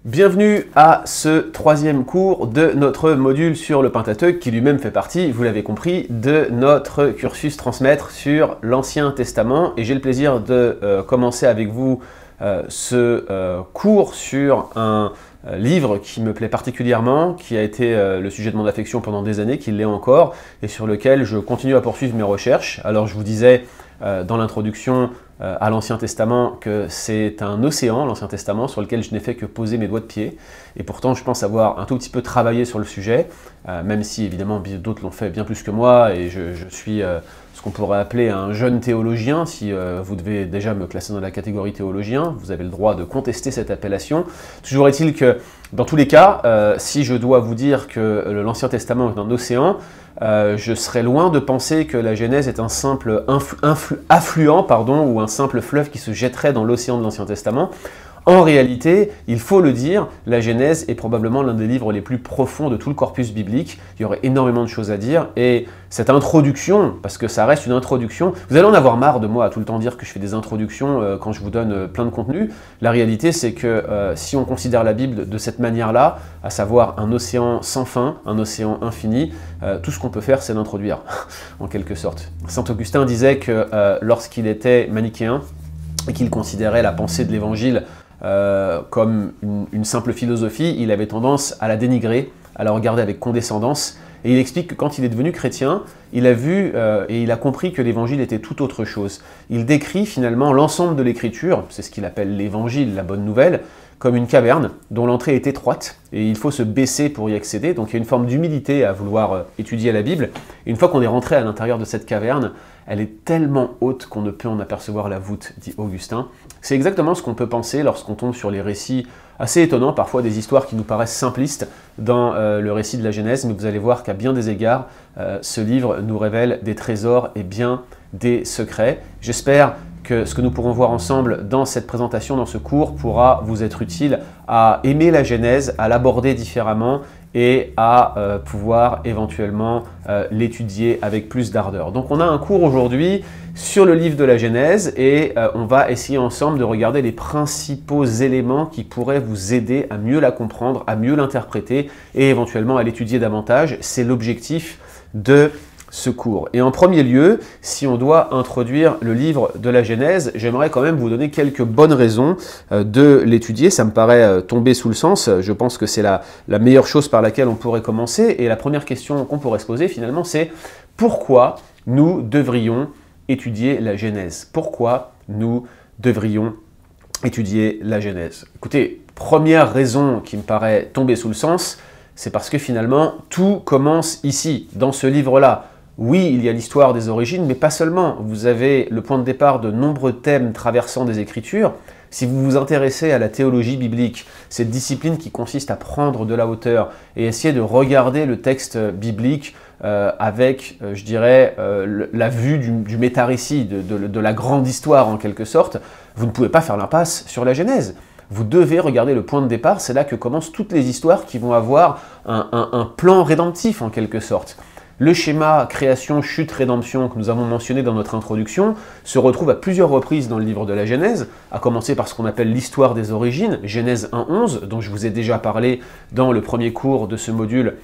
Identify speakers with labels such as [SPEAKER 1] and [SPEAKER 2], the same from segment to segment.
[SPEAKER 1] Bienvenue à ce troisième cours de notre module sur le Pentateuque qui lui-même fait partie, vous l'avez compris, de notre cursus transmettre sur l'Ancien Testament. Et j'ai le plaisir de commencer avec vous ce cours sur un livre qui me plaît particulièrement, qui a été le sujet de mon affection pendant des années, qui l'est encore, et sur lequel je continue à poursuivre mes recherches. Alors je vous disais dans l'introduction à l'Ancien Testament que c'est un océan, l'Ancien Testament, sur lequel je n'ai fait que poser mes doigts de pied. Et pourtant, je pense avoir un tout petit peu travaillé sur le sujet, même si évidemment d'autres l'ont fait bien plus que moi, et je suis ce qu'on pourrait appeler un jeune théologien. Si vous devez déjà me classer dans la catégorie théologien, vous avez le droit de contester cette appellation. Toujours est-il que, dans tous les cas, si je dois vous dire que l'Ancien Testament est un océan, je serais loin de penser que la Genèse est un simple affluent, ou un simple fleuve qui se jetterait dans l'océan de l'Ancien Testament. En réalité, il faut le dire, la Genèse est probablement l'un des livres les plus profonds de tout le corpus biblique. Il y aurait énormément de choses à dire, et cette introduction, parce que ça reste une introduction, vous allez en avoir marre de moi à tout le temps dire que je fais des introductions quand je vous donne plein de contenu. La réalité, c'est que si on considère la Bible de cette manière-là, à savoir un océan sans fin, un océan infini, tout ce qu'on peut faire, c'est l'introduire, en quelque sorte. Saint Augustin disait que lorsqu'il était manichéen, et qu'il considérait la pensée de l'Évangile comme une simple philosophie, il avait tendance à la dénigrer, à la regarder avec condescendance. Et il explique que quand il est devenu chrétien, il a vu et il a compris que l'Évangile était tout autre chose. Il décrit finalement l'ensemble de l'Écriture, c'est ce qu'il appelle l'Évangile, la bonne nouvelle, comme une caverne dont l'entrée est étroite et il faut se baisser pour y accéder. Donc il y a une forme d'humilité à vouloir étudier la Bible. Et une fois qu'on est rentré à l'intérieur de cette caverne, elle est tellement haute qu'on ne peut en apercevoir la voûte, dit Augustin. C'est exactement ce qu'on peut penser lorsqu'on tombe sur les récits assez étonnants, parfois des histoires qui nous paraissent simplistes dans le récit de la Genèse, mais vous allez voir qu'à bien des égards, ce livre nous révèle des trésors et bien des secrets. J'espère que ce que nous pourrons voir ensemble dans cette présentation, dans ce cours, pourra vous être utile à aimer la Genèse, à l'aborder différemment et à pouvoir éventuellement l'étudier avec plus d'ardeur. Donc on a un cours aujourd'hui sur le livre de la Genèse et on va essayer ensemble de regarder les principaux éléments qui pourraient vous aider à mieux la comprendre, à mieux l'interpréter et éventuellement à l'étudier davantage. C'est l'objectif de ce cours. Et en premier lieu, si on doit introduire le livre de la Genèse, j'aimerais quand même vous donner quelques bonnes raisons de l'étudier. Ça me paraît tomber sous le sens. Je pense que c'est la meilleure chose par laquelle on pourrait commencer. Et la première question qu'on pourrait se poser finalement, c'est pourquoi nous devrions étudier la Genèse? Pourquoi nous devrions étudier la Genèse? Écoutez, première raison qui me paraît tomber sous le sens, c'est parce que finalement, tout commence ici, dans ce livre-là. Oui, il y a l'histoire des origines, mais pas seulement. Vous avez le point de départ de nombreux thèmes traversant des Écritures. Si vous vous intéressez à la théologie biblique, cette discipline qui consiste à prendre de la hauteur et essayer de regarder le texte biblique avec, je dirais, la vue du métarécit, de la grande histoire en quelque sorte, vous ne pouvez pas faire l'impasse sur la Genèse. Vous devez regarder le point de départ, c'est là que commencent toutes les histoires qui vont avoir un plan rédemptif en quelque sorte. Le schéma création, chute, rédemption que nous avons mentionné dans notre introduction se retrouve à plusieurs reprises dans le livre de la Genèse, à commencer par ce qu'on appelle l'histoire des origines, Genèse 1.11, dont je vous ai déjà parlé dans le premier cours de ce module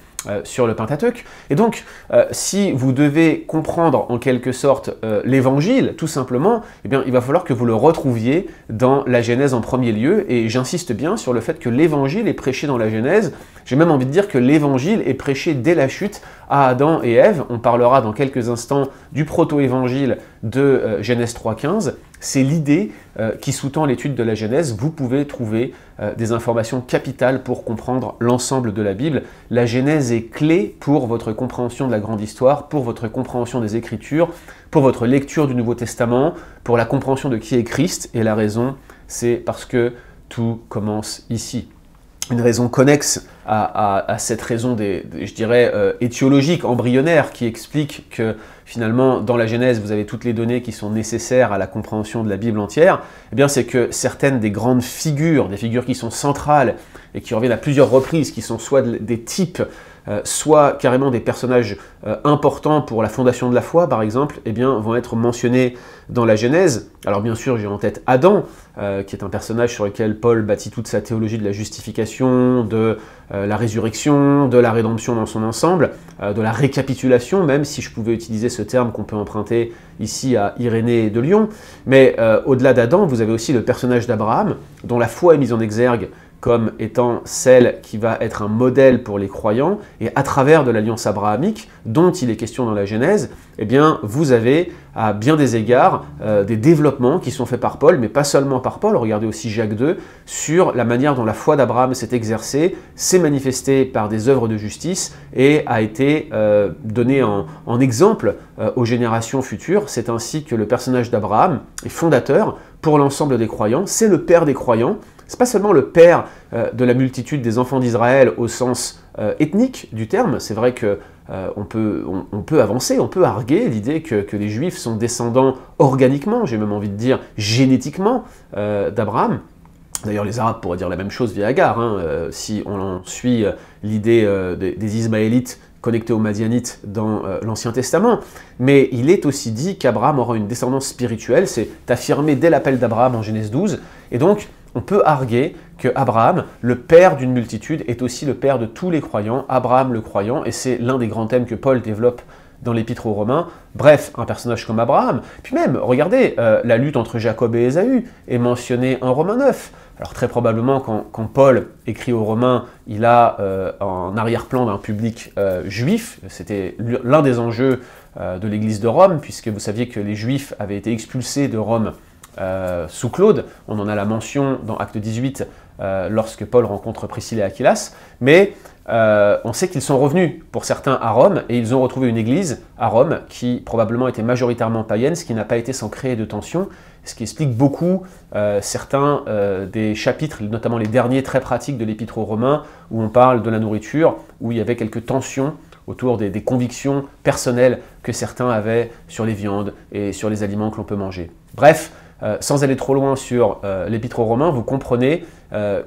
[SPEAKER 1] sur le Pentateuque. Et donc, si vous devez comprendre en quelque sorte l'Évangile, tout simplement, eh bien, il va falloir que vous le retrouviez dans la Genèse en premier lieu, et j'insiste bien sur le fait que l'Évangile est prêché dans la Genèse. J'ai même envie de dire que l'Évangile est prêché dès la chute à Adam et Ève. On parlera dans quelques instants du proto-évangile de Genèse 3.15. C'est l'idée qui sous-tend l'étude de la Genèse. Vous pouvez trouver des informations capitales pour comprendre l'ensemble de la Bible. La Genèse est clé pour votre compréhension de la grande histoire, pour votre compréhension des Écritures, pour votre lecture du Nouveau Testament, pour la compréhension de qui est Christ. Et la raison, c'est parce que tout commence ici. Une raison connexe à cette raison je dirais, étiologique, embryonnaire, qui explique que finalement, dans la Genèse, vous avez toutes les données qui sont nécessaires à la compréhension de la Bible entière, eh bien, c'est que certaines des grandes figures, des figures qui sont centrales et qui reviennent à plusieurs reprises, qui sont soit des types soit carrément des personnages importants pour la fondation de la foi, par exemple, eh bien, vont être mentionnés dans la Genèse. Alors bien sûr, j'ai en tête Adam, qui est un personnage sur lequel Paul bâtit toute sa théologie de la justification, de la résurrection, de la rédemption dans son ensemble, de la récapitulation, même si je pouvais utiliser ce terme qu'on peut emprunter ici à Irénée de Lyon. Mais au-delà d'Adam, vous avez aussi le personnage d'Abraham, dont la foi est mise en exergue comme étant celle qui va être un modèle pour les croyants, et à travers de l'alliance abrahamique, dont il est question dans la Genèse, eh bien, vous avez à bien des égards des développements qui sont faits par Paul, mais pas seulement par Paul, regardez aussi Jacques II, sur la manière dont la foi d'Abraham s'est exercée, s'est manifestée par des œuvres de justice, et a été donnée en exemple aux générations futures. C'est ainsi que le personnage d'Abraham est fondateur pour l'ensemble des croyants, c'est le père des croyants. C'est pas seulement le père de la multitude des enfants d'Israël au sens ethnique du terme, c'est vrai que on peut avancer, on peut arguer l'idée que les Juifs sont descendants organiquement, j'ai même envie de dire génétiquement, d'Abraham. D'ailleurs, les Arabes pourraient dire la même chose via Agar, hein, si on en suit l'idée des Ismaélites connectés aux Madianites dans l'Ancien Testament. Mais il est aussi dit qu'Abraham aura une descendance spirituelle, c'est affirmé dès l'appel d'Abraham en Genèse 12, et donc on peut arguer que Abraham, le père d'une multitude, est aussi le père de tous les croyants, Abraham le croyant, et c'est l'un des grands thèmes que Paul développe dans l'Épître aux Romains. Bref, un personnage comme Abraham. Puis même, regardez, la lutte entre Jacob et Ésaü est mentionnée en Romains 9. Alors très probablement, quand Paul écrit aux Romains, il a en arrière-plan d'un public juif. C'était l'un des enjeux de l'Église de Rome, puisque vous saviez que les Juifs avaient été expulsés de Rome sous Claude. On en a la mention dans Acte 18 lorsque Paul rencontre Priscille et Aquilas, mais on sait qu'ils sont revenus pour certains à Rome et ils ont retrouvé une église à Rome qui probablement était majoritairement païenne, ce qui n'a pas été sans créer de tensions, ce qui explique beaucoup certains des chapitres, notamment les derniers très pratiques de l'Épître aux Romains, où on parle de la nourriture, où il y avait quelques tensions autour des convictions personnelles que certains avaient sur les viandes et sur les aliments que l'on peut manger. Bref, sans aller trop loin sur l'Épître aux Romains, vous comprenez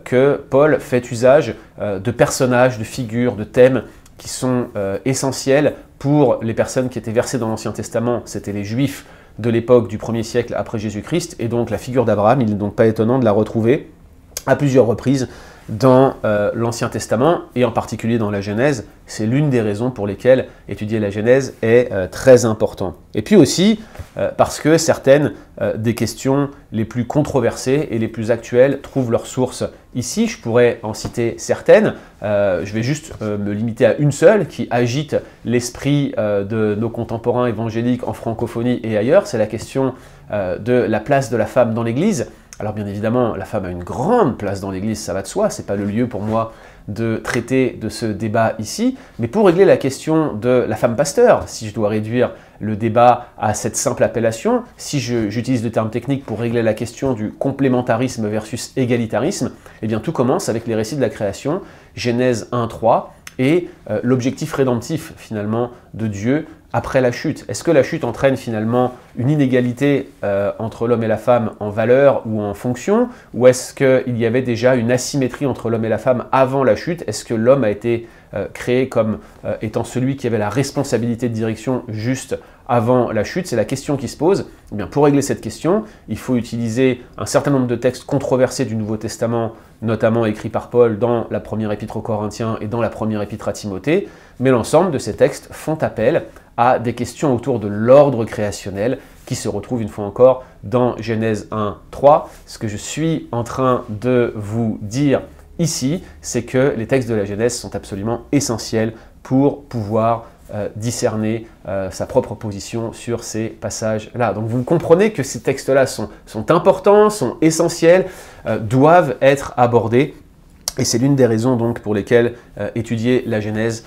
[SPEAKER 1] que Paul fait usage de personnages, de figures, de thèmes qui sont essentiels pour les personnes qui étaient versées dans l'Ancien Testament. C'était les Juifs de l'époque du 1er siècle après Jésus-Christ, et donc la figure d'Abraham, il n'est donc pas étonnant de la retrouver à plusieurs reprises dans l'Ancien Testament, et en particulier dans la Genèse. C'est l'une des raisons pour lesquelles étudier la Genèse est très important. Et puis aussi, parce que certaines des questions les plus controversées et les plus actuelles trouvent leur source ici. Je pourrais en citer certaines, je vais juste me limiter à une seule qui agite l'esprit de nos contemporains évangéliques en francophonie et ailleurs, c'est la question de la place de la femme dans l'Église. Alors bien évidemment, la femme a une grande place dans l'Église, ça va de soi, c'est pas le lieu pour moi de traiter de ce débat ici, mais pour régler la question de la femme pasteur, si je dois réduire le débat à cette simple appellation, si j'utilise le terme technique pour régler la question du complémentarisme versus égalitarisme, eh bien tout commence avec les récits de la création, Genèse 1-3, et l'objectif rédemptif finalement de Dieu après la chute. Est-ce que la chute entraîne finalement une inégalité entre l'homme et la femme en valeur ou en fonction, ou est-ce qu'il y avait déjà une asymétrie entre l'homme et la femme avant la chute? Est-ce que l'homme a été créé comme étant celui qui avait la responsabilité de direction juste avant la chute? C'est la question qui se pose. Eh bien, pour régler cette question, il faut utiliser un certain nombre de textes controversés du Nouveau Testament, notamment écrits par Paul dans la première épître aux Corinthiens et dans la première épître à Timothée, mais l'ensemble de ces textes font appel à des questions autour de l'ordre créationnel qui se retrouvent une fois encore dans Genèse 1-3. Ce que je suis en train de vous dire ici, c'est que les textes de la Genèse sont absolument essentiels pour pouvoir discerner sa propre position sur ces passages-là. Donc vous comprenez que ces textes-là sont importants, sont essentiels, doivent être abordés, et c'est l'une des raisons donc pour lesquelles étudier la Genèse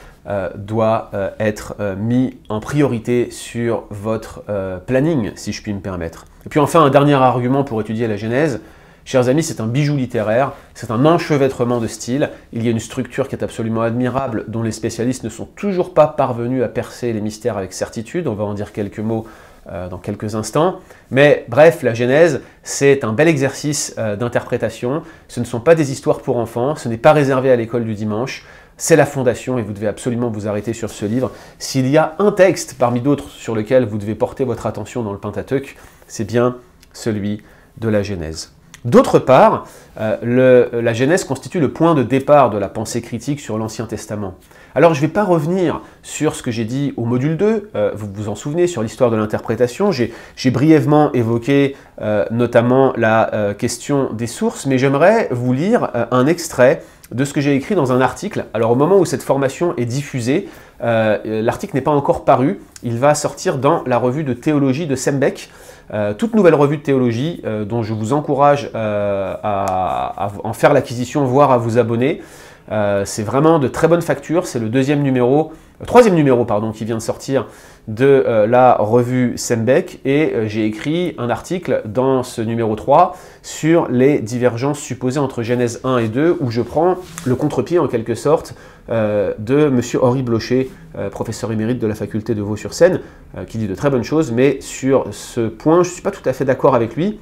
[SPEAKER 1] doit être mis en priorité sur votre planning, si je puis me permettre. Et puis enfin, un dernier argument pour étudier la Genèse. Chers amis, c'est un bijou littéraire, c'est un enchevêtrement de styles, il y a une structure qui est absolument admirable, dont les spécialistes ne sont toujours pas parvenus à percer les mystères avec certitude, on va en dire quelques mots dans quelques instants. Mais bref, la Genèse, c'est un bel exercice d'interprétation. Ce ne sont pas des histoires pour enfants, ce n'est pas réservé à l'école du dimanche. C'est la fondation et vous devez absolument vous arrêter sur ce livre. S'il y a un texte parmi d'autres sur lequel vous devez porter votre attention dans le Pentateuque, c'est bien celui de la Genèse. D'autre part, la Genèse constitue le point de départ de la pensée critique sur l'Ancien Testament. Alors je ne vais pas revenir sur ce que j'ai dit au module 2, vous vous en souvenez, sur l'histoire de l'interprétation. J'ai brièvement évoqué notamment la question des sources, mais j'aimerais vous lire un extrait de ce que j'ai écrit dans un article. Alors au moment où cette formation est diffusée, l'article n'est pas encore paru, il va sortir dans la revue de théologie de Sembeck, toute nouvelle revue de théologie dont je vous encourage à en faire l'acquisition, voire à vous abonner. C'est vraiment de très bonne facture, c'est le troisième numéro qui vient de sortir de la revue Sembeck et j'ai écrit un article dans ce numéro 3 sur les divergences supposées entre Genèse 1 et 2 où je prends le contre-pied en quelque sorte de M. Henri Blocher, professeur émérite de la faculté de Vaux-sur-Seine, qui dit de très bonnes choses, mais sur ce point je ne suis pas tout à fait d'accord avec lui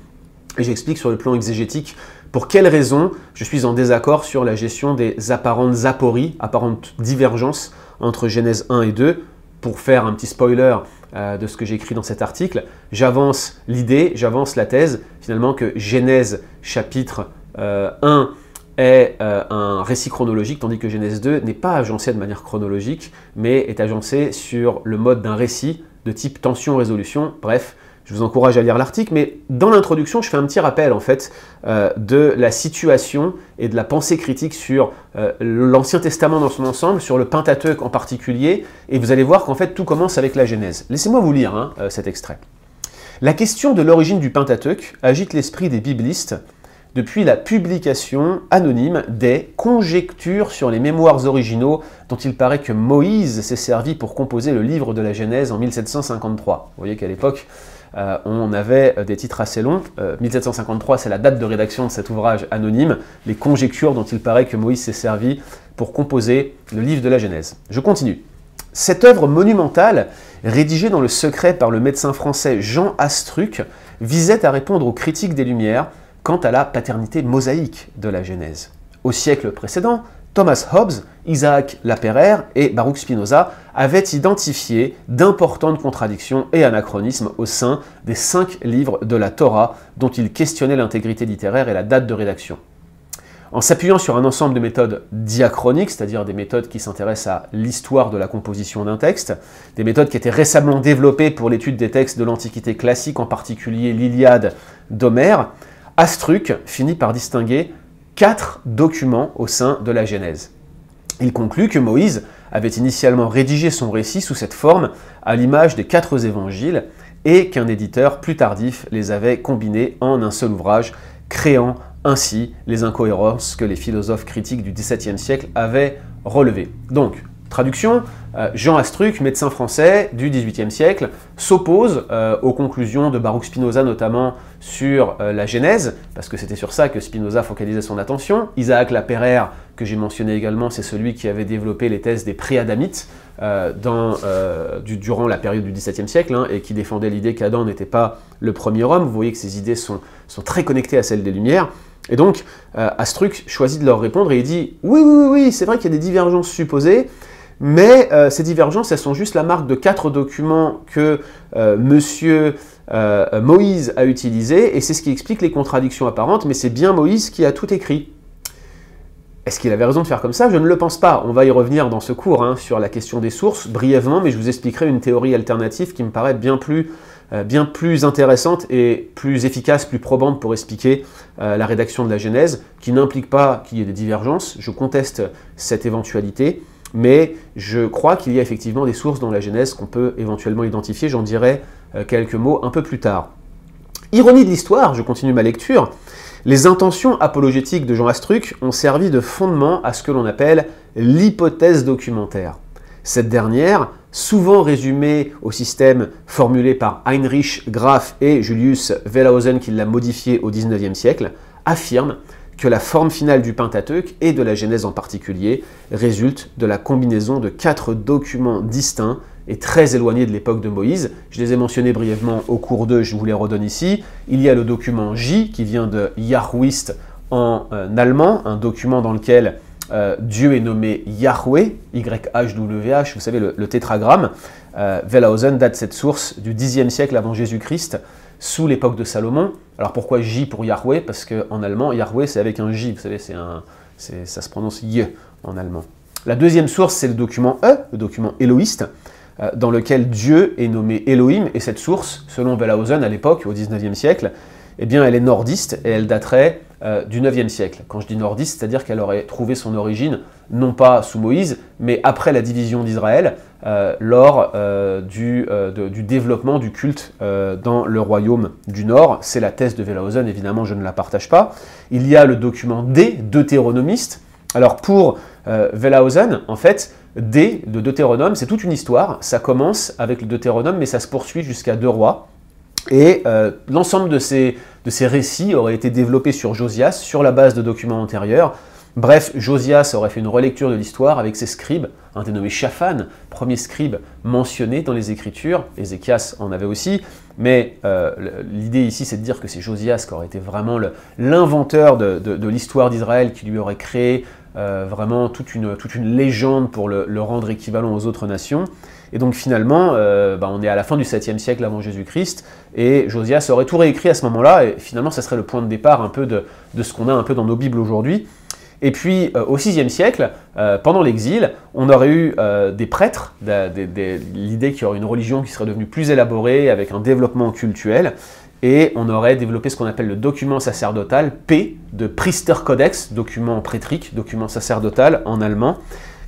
[SPEAKER 1] et j'explique sur le plan exégétique pour quelles raisons je suis en désaccord sur la gestion des apparentes apories, apparentes divergences entre Genèse 1 et 2. Pour faire un petit spoiler de ce que j'ai écrit dans cet article, j'avance l'idée, j'avance la thèse, finalement que Genèse chapitre 1 est un récit chronologique, tandis que Genèse 2 n'est pas agencé de manière chronologique, mais est agencé sur le mode d'un récit de type tension-résolution, bref. Je vous encourage à lire l'article, mais dans l'introduction, je fais un petit rappel en fait de la situation et de la pensée critique sur l'Ancien Testament dans son ensemble, sur le Pentateuque en particulier, et vous allez voir qu'en fait tout commence avec la Genèse. Laissez-moi vous lire cet extrait. La question de l'origine du Pentateuque agite l'esprit des biblistes depuis la publication anonyme des conjectures sur les mémoires originaux dont il paraît que Moïse s'est servi pour composer le livre de la Genèse en 1753. Vous voyez qu'à l'époque, on avait des titres assez longs. 1753, c'est la date de rédaction de cet ouvrage anonyme, les conjectures dont il paraît que Moïse s'est servi pour composer le livre de la Genèse. Je continue. Cette œuvre monumentale, rédigée dans le secret par le médecin français Jean Astruc, visait à répondre aux critiques des Lumières quant à la paternité mosaïque de la Genèse. Au siècle précédent, Thomas Hobbes, Isaac Lapeyre et Baruch Spinoza avaient identifié d'importantes contradictions et anachronismes au sein des 5 livres de la Torah dont ils questionnaient l'intégrité littéraire et la date de rédaction. En s'appuyant sur un ensemble de méthodes diachroniques, c'est-à-dire des méthodes qui s'intéressent à l'histoire de la composition d'un texte, des méthodes qui étaient récemment développées pour l'étude des textes de l'Antiquité classique, en particulier l'Iliade d'Homère, Astruc finit par distinguer 4 documents au sein de la Genèse. Il conclut que Moïse avait initialement rédigé son récit sous cette forme, à l'image des 4 évangiles, et qu'un éditeur plus tardif les avait combinés en un seul ouvrage, créant ainsi les incohérences que les philosophes critiques du XVIIe siècle avaient relevées. Donc, traduction, Jean Astruc, médecin français du XVIIIe siècle, s'oppose aux conclusions de Baruch Spinoza, notamment sur la Genèse, parce que c'était sur ça que Spinoza focalisait son attention. Isaac Lapeyre, que j'ai mentionné également, c'est celui qui avait développé les thèses des pré-adamites durant la période du XVIIe siècle, et qui défendait l'idée qu'Adam n'était pas le premier homme. Vous voyez que ces idées sont très connectées à celles des Lumières. Et donc, Astruc choisit de leur répondre et il dit « Oui, c'est vrai qu'il y a des divergences supposées, mais ces divergences, elles sont juste la marque de 4 documents que Monsieur Moïse a utilisés, et c'est ce qui explique les contradictions apparentes, mais c'est bien Moïse qui a tout écrit. » Est-ce qu'il avait raison de faire comme ça? Je ne le pense pas. On va y revenir dans ce cours sur la question des sources, brièvement, mais je vous expliquerai une théorie alternative qui me paraît bien plus intéressante et plus efficace, plus probante pour expliquer la rédaction de la Genèse, qui n'implique pas qu'il y ait des divergences. Je conteste cette éventualité, mais je crois qu'il y a effectivement des sources dans la Genèse qu'on peut éventuellement identifier. J'en dirai quelques mots un peu plus tard. Ironie de l'histoire, je continue ma lecture. Les intentions apologétiques de Jean Astruc ont servi de fondement à ce que l'on appelle l'hypothèse documentaire. Cette dernière, souvent résumée au système formulé par Heinrich Graf et Julius Wellhausen, qui l'a modifié au XIXe siècle, affirme que la forme finale du Pentateuque, et de la Genèse en particulier, résulte de la combinaison de 4 documents distincts est très éloigné de l'époque de Moïse. Je les ai mentionnés brièvement au cours 2, je vous les redonne ici. Il y a le document J qui vient de Yahwist en allemand, un document dans lequel Dieu est nommé Yahweh, Y-H-W-H, vous savez le tétragramme. Wellhausen date cette source du Xe siècle avant Jésus-Christ, sous l'époque de Salomon. Alors pourquoi J pour Yahweh? Parce qu'en allemand, Yahweh c'est avec un J, vous savez, ça se prononce Y en allemand. La deuxième source, c'est le document E, le document élohiste, dans lequel Dieu est nommé Elohim, et cette source, selon Wellhausen à l'époque, au XIXe siècle, eh bien, elle est nordiste et elle daterait du IXe siècle. Quand je dis nordiste, c'est-à-dire qu'elle aurait trouvé son origine, non pas sous Moïse, mais après la division d'Israël, lors du développement du culte dans le royaume du Nord. C'est la thèse de Wellhausen, évidemment, je ne la partage pas. Il y a le document D, deutéronomiste. Alors pour Wellhausen, en fait, D de Deutéronome, c'est toute une histoire. Ça commence avec le Deutéronome, mais ça se poursuit jusqu'à 2 rois. Et l'ensemble de ces récits aurait été développé sur Josias, sur la base de documents antérieurs. Bref, Josias aurait fait une relecture de l'histoire avec ses scribes, un dénommé Shaphan, premier scribe mentionné dans les Écritures. Ézéchias en avait aussi, mais l'idée ici, c'est de dire que c'est Josias qui aurait été vraiment l'inventeur de l'histoire d'Israël, qui lui aurait créé vraiment toute une légende pour le rendre équivalent aux autres nations. Et donc finalement, on est à la fin du 7e siècle avant Jésus-Christ, et Josias aurait tout réécrit à ce moment-là, et finalement ça serait le point de départ un peu de ce qu'on a un peu dans nos Bibles aujourd'hui. Et puis au 6e siècle, pendant l'exil, on aurait eu des prêtres, l'idée qu'il y aurait une religion qui serait devenue plus élaborée, avec un développement cultuel, et on aurait développé ce qu'on appelle le document sacerdotal, P, de Priesterkodex, document prêtrique, document sacerdotal en allemand,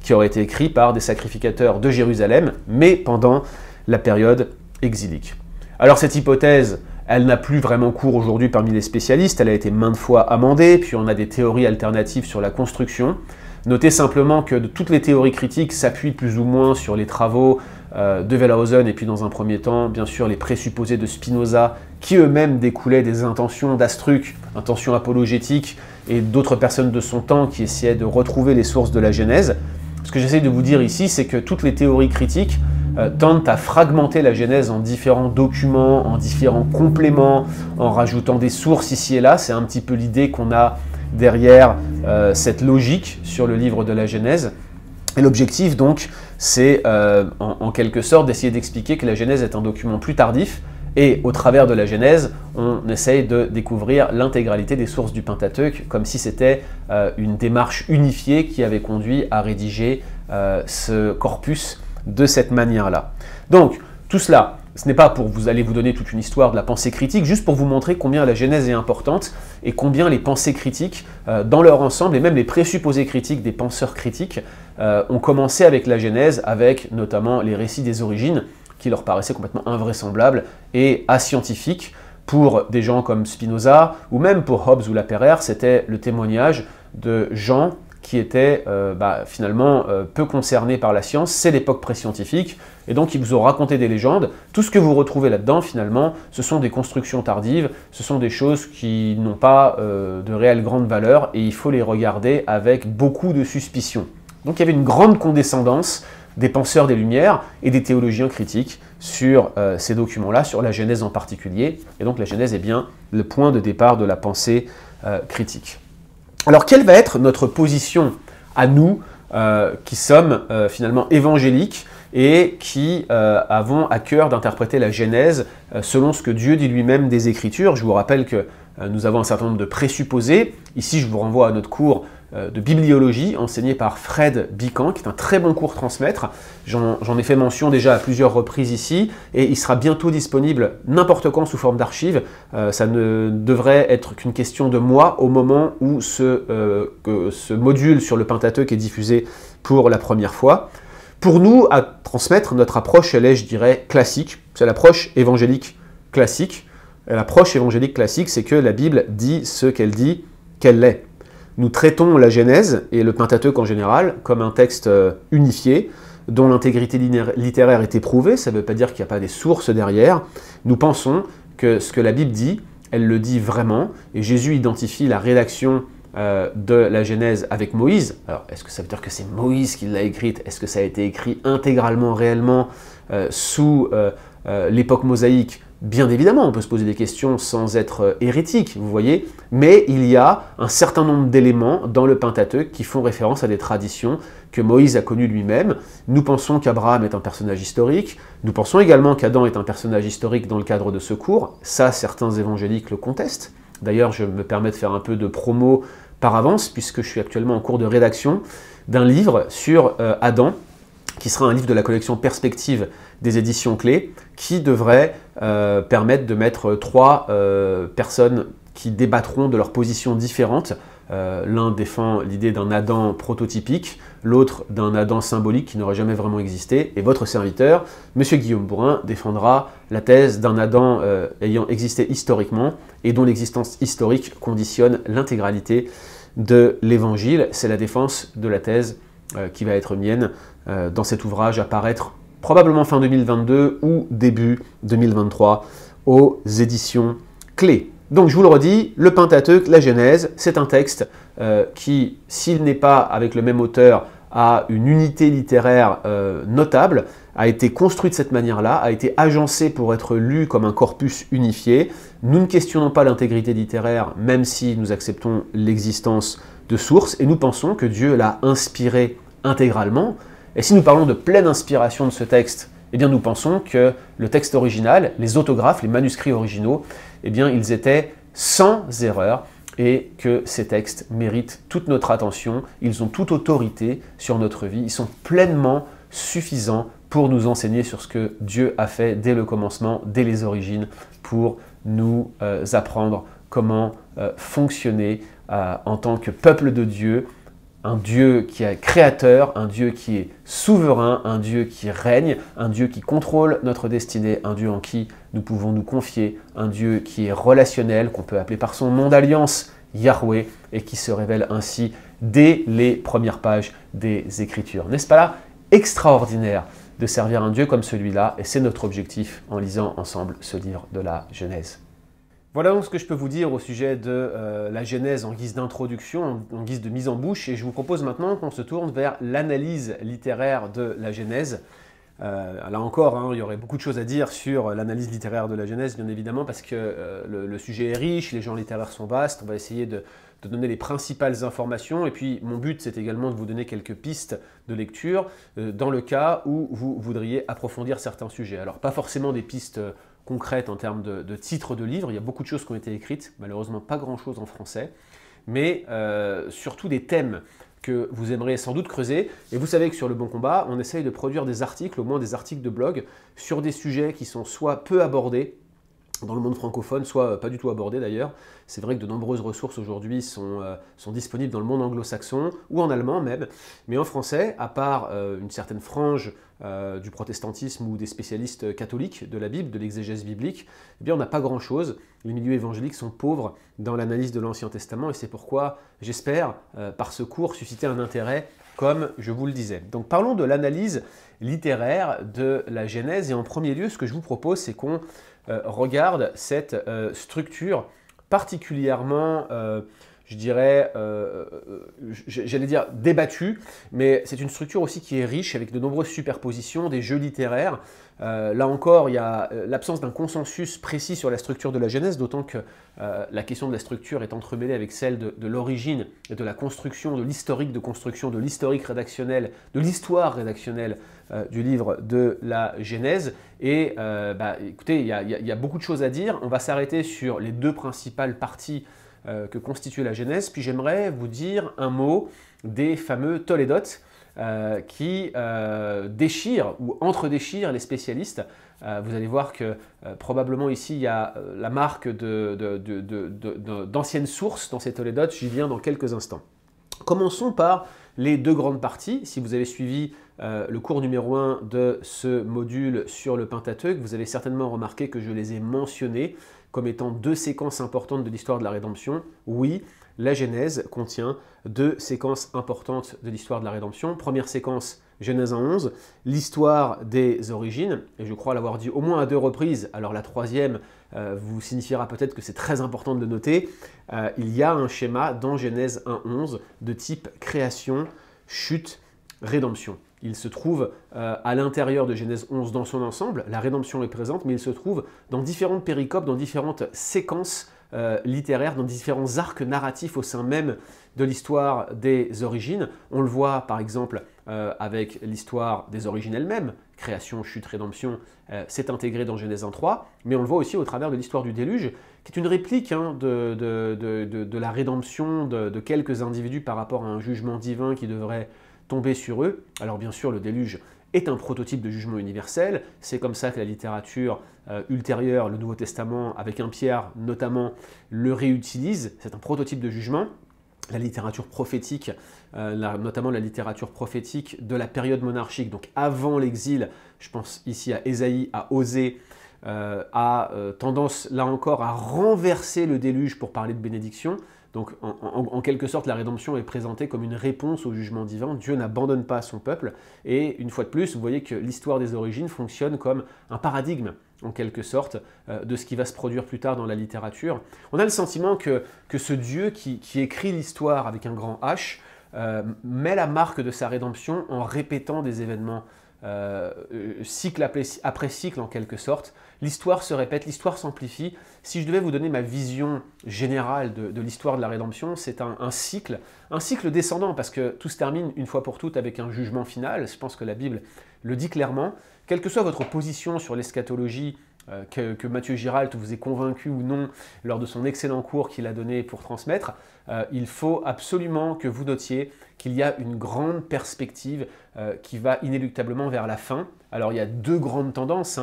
[SPEAKER 1] qui aurait été écrit par des sacrificateurs de Jérusalem, mais pendant la période exilique. Alors cette hypothèse, elle n'a plus vraiment cours aujourd'hui parmi les spécialistes, elle a été maintes fois amendée, puis on a des théories alternatives sur la construction. Notez simplement que toutes les théories critiques s'appuient plus ou moins sur les travaux de Wellhausen, et puis dans un premier temps, bien sûr, les présupposés de Spinoza, qui eux-mêmes découlaient des intentions d'Astruc, intentions apologétiques, et d'autres personnes de son temps qui essayaient de retrouver les sources de la Genèse. Ce que j'essaie de vous dire ici, c'est que toutes les théories critiques tendent à fragmenter la Genèse en différents documents, en différents compléments, en rajoutant des sources ici et là. C'est un petit peu l'idée qu'on a derrière cette logique sur le livre de la Genèse. Et l'objectif donc, c'est en quelque sorte d'essayer d'expliquer que la Genèse est un document plus tardif, et au travers de la Genèse, on essaye de découvrir l'intégralité des sources du Pentateuque, comme si c'était une démarche unifiée qui avait conduit à rédiger ce corpus de cette manière-là. Donc, tout cela, ce n'est pas pour aller vous donner toute une histoire de la pensée critique, juste pour vous montrer combien la Genèse est importante et combien les pensées critiques, dans leur ensemble, et même les présupposés critiques des penseurs critiques, ont commencé avec la Genèse, avec notamment les récits des origines, qui leur paraissaient complètement invraisemblables et ascientifiques. Pour des gens comme Spinoza, ou même pour Hobbes ou Laperrière, c'était le témoignage de gens qui étaient finalement peu concernés par la science. C'est l'époque pré-scientifique, et donc ils vous ont raconté des légendes. Tout ce que vous retrouvez là-dedans, finalement, ce sont des constructions tardives, ce sont des choses qui n'ont pas de réelle grande valeur, et il faut les regarder avec beaucoup de suspicion. Donc il y avait une grande condescendance des penseurs des Lumières et des théologiens critiques sur ces documents-là, sur la Genèse en particulier. Et donc la Genèse est bien le point de départ de la pensée critique. Alors quelle va être notre position à nous, qui sommes finalement évangéliques et qui avons à cœur d'interpréter la Genèse selon ce que Dieu dit lui-même des Écritures? Je vous rappelle que nous avons un certain nombre de présupposés. Ici, je vous renvoie à notre cours de bibliologie enseigné par Fred Bican, qui est un très bon cours transmettre. J'en ai fait mention déjà à plusieurs reprises ici, et il sera bientôt disponible n'importe quand sous forme d'archives. Ça ne devrait être qu'une question de mois au moment où ce module sur le Pentateuque est diffusé pour la première fois. Pour nous, à transmettre, notre approche, elle est, je dirais, classique. C'est l'approche évangélique classique. L'approche évangélique classique, c'est que la Bible dit ce qu'elle dit qu'elle est. Nous traitons la Genèse et le Pentateuque en général comme un texte unifié, dont l'intégrité littéraire est éprouvée. Ça ne veut pas dire qu'il n'y a pas des sources derrière. Nous pensons que ce que la Bible dit, elle le dit vraiment, et Jésus identifie la rédaction de la Genèse avec Moïse. Alors, est-ce que ça veut dire que c'est Moïse qui l'a écrite? Est-ce que ça a été écrit intégralement, réellement, sous l'époque mosaïque? Bien évidemment, on peut se poser des questions sans être hérétique, vous voyez, mais il y a un certain nombre d'éléments dans le Pentateuque qui font référence à des traditions que Moïse a connues lui-même. Nous pensons qu'Abraham est un personnage historique, nous pensons également qu'Adam est un personnage historique dans le cadre de ce cours. Ça, certains évangéliques le contestent. D'ailleurs, je me permets de faire un peu de promo par avance, puisque je suis actuellement en cours de rédaction d'un livre sur Adam, qui sera un livre de la collection Perspective des éditions Clés, qui devrait permettre de mettre 3 personnes qui débattront de leurs positions différentes. L'un défend l'idée d'un Adam prototypique, l'autre d'un Adam symbolique qui n'aurait jamais vraiment existé, et votre serviteur, M. Guillaume Bourrin, défendra la thèse d'un Adam ayant existé historiquement et dont l'existence historique conditionne l'intégralité de l'Évangile. C'est la défense de la thèse qui va être mienne dans cet ouvrage à paraître probablement fin 2022 ou début 2023 aux éditions Clés. Donc je vous le redis, le Pentateuque, la Genèse, c'est un texte qui, s'il n'est pas avec le même auteur, a une unité littéraire notable, a été construit de cette manière-là, a été agencé pour être lu comme un corpus unifié. Nous ne questionnons pas l'intégrité littéraire, même si nous acceptons l'existence de sources, et nous pensons que Dieu l'a inspiré intégralement. Et si nous parlons de pleine inspiration de ce texte, eh bien nous pensons que le texte original, les autographes, les manuscrits originaux, eh bien ils étaient sans erreur et que ces textes méritent toute notre attention, ils ont toute autorité sur notre vie, ils sont pleinement suffisants pour nous enseigner sur ce que Dieu a fait dès le commencement, dès les origines, pour nous apprendre comment fonctionner en tant que peuple de Dieu, un Dieu qui est créateur, un Dieu qui est souverain, un Dieu qui règne, un Dieu qui contrôle notre destinée, un Dieu en qui nous pouvons nous confier, un Dieu qui est relationnel, qu'on peut appeler par son nom d'alliance Yahweh, et qui se révèle ainsi dès les premières pages des Écritures. N'est-ce pas là extraordinaire de servir un Dieu comme celui-là? Et c'est notre objectif en lisant ensemble ce livre de la Genèse. Voilà donc ce que je peux vous dire au sujet de la Genèse en guise d'introduction, en guise de mise en bouche, et je vous propose maintenant qu'on se tourne vers l'analyse littéraire de la Genèse. Là encore, hein, il y aurait beaucoup de choses à dire sur l'analyse littéraire de la Genèse, bien évidemment, parce que le sujet est riche, les genres littéraires sont vastes, on va essayer de donner les principales informations, et puis mon but c'est également de vous donner quelques pistes de lecture dans le cas où vous voudriez approfondir certains sujets. Alors pas forcément des pistes concrètes en termes de titres de livres, il y a beaucoup de choses qui ont été écrites, malheureusement pas grand chose en français, mais surtout des thèmes que vous aimeriez sans doute creuser. Et vous savez que sur Le Bon Combat, on essaye de produire des articles, au moins des articles de blog, sur des sujets qui sont soit peu abordés dans le monde francophone, soit pas du tout abordés d'ailleurs. C'est vrai que de nombreuses ressources aujourd'hui sont disponibles dans le monde anglo-saxon, ou en allemand même, mais en français, à part une certaine frange du protestantisme ou des spécialistes catholiques de la Bible, de l'exégèse biblique, eh bien on n'a pas grand-chose. Les milieux évangéliques sont pauvres dans l'analyse de l'Ancien Testament, et c'est pourquoi j'espère, par ce cours, susciter un intérêt, comme je vous le disais. Donc parlons de l'analyse littéraire de la Genèse, et en premier lieu, ce que je vous propose, c'est qu'on regarde cette structure particulièrement, je dirais, j'allais dire débattue, mais c'est une structure aussi qui est riche avec de nombreuses superpositions, des jeux littéraires. Là encore, il y a l'absence d'un consensus précis sur la structure de la Genèse, d'autant que la question de la structure est entremêlée avec celle de l'origine, et de la construction, de l'historique de construction, de l'historique rédactionnel, de l'histoire rédactionnelle du livre de la Genèse. Et écoutez, il y a beaucoup de choses à dire. On va s'arrêter sur les deux principales parties que constitue la Genèse, puis j'aimerais vous dire un mot des fameux Tolédotes qui déchirent ou entre-déchirent les spécialistes. Vous allez voir que probablement ici il y a la marque d'anciennes sources dans ces Tolédotes, j'y viens dans quelques instants. Commençons par les deux grandes parties. Si vous avez suivi le cours numéro 1 de ce module sur le Pentateuque, vous avez certainement remarqué que je les ai mentionnés comme étant deux séquences importantes de l'histoire de la rédemption, oui, la Genèse contient deux séquences importantes de l'histoire de la rédemption. Première séquence, Genèse 1:11, l'histoire des origines, et je crois l'avoir dit au moins à 2 reprises, alors la troisième vous signifiera peut-être que c'est très important de le noter, il y a un schéma dans Genèse 1:11 de type création, chute, rédemption. Il se trouve à l'intérieur de Genèse 11 dans son ensemble, la rédemption est présente, mais il se trouve dans différentes péricopes, dans différentes séquences littéraires, dans différents arcs narratifs au sein même de l'histoire des origines. On le voit par exemple avec l'histoire des origines elles-mêmes, création, chute, rédemption, c'est intégré dans Genèse 1:3, mais on le voit aussi au travers de l'histoire du déluge, qui est une réplique de la rédemption de quelques individus par rapport à un jugement divin qui devrait tomber sur eux. Alors bien sûr, le déluge est un prototype de jugement universel, c'est comme ça que la littérature ultérieure, le Nouveau Testament, avec un Pierre notamment, le réutilise, c'est un prototype de jugement. La littérature prophétique, notamment la littérature prophétique de la période monarchique, donc avant l'exil, je pense ici à Ésaïe, à Osée, a tendance là encore à renverser le déluge pour parler de bénédiction. Donc en quelque sorte, la rédemption est présentée comme une réponse au jugement divin. Dieu n'abandonne pas son peuple. Et une fois de plus, vous voyez que l'histoire des origines fonctionne comme un paradigme, en quelque sorte, de ce qui va se produire plus tard dans la littérature. On a le sentiment que ce Dieu qui écrit l'histoire avec un grand H met la marque de sa rédemption en répétant des événements cycle après cycle en quelque sorte. L'histoire se répète, l'histoire s'amplifie. Si je devais vous donner ma vision générale de l'histoire de la rédemption, c'est un cycle descendant, parce que tout se termine une fois pour toutes avec un jugement final. Je pense que la Bible le dit clairement. Quelle que soit votre position sur l'eschatologie, que Mathieu Giralt vous ait convaincu ou non lors de son excellent cours qu'il a donné pour transmettre, il faut absolument que vous notiez qu'il y a une grande perspective qui va inéluctablement vers la fin. Alors il y a deux grandes tendances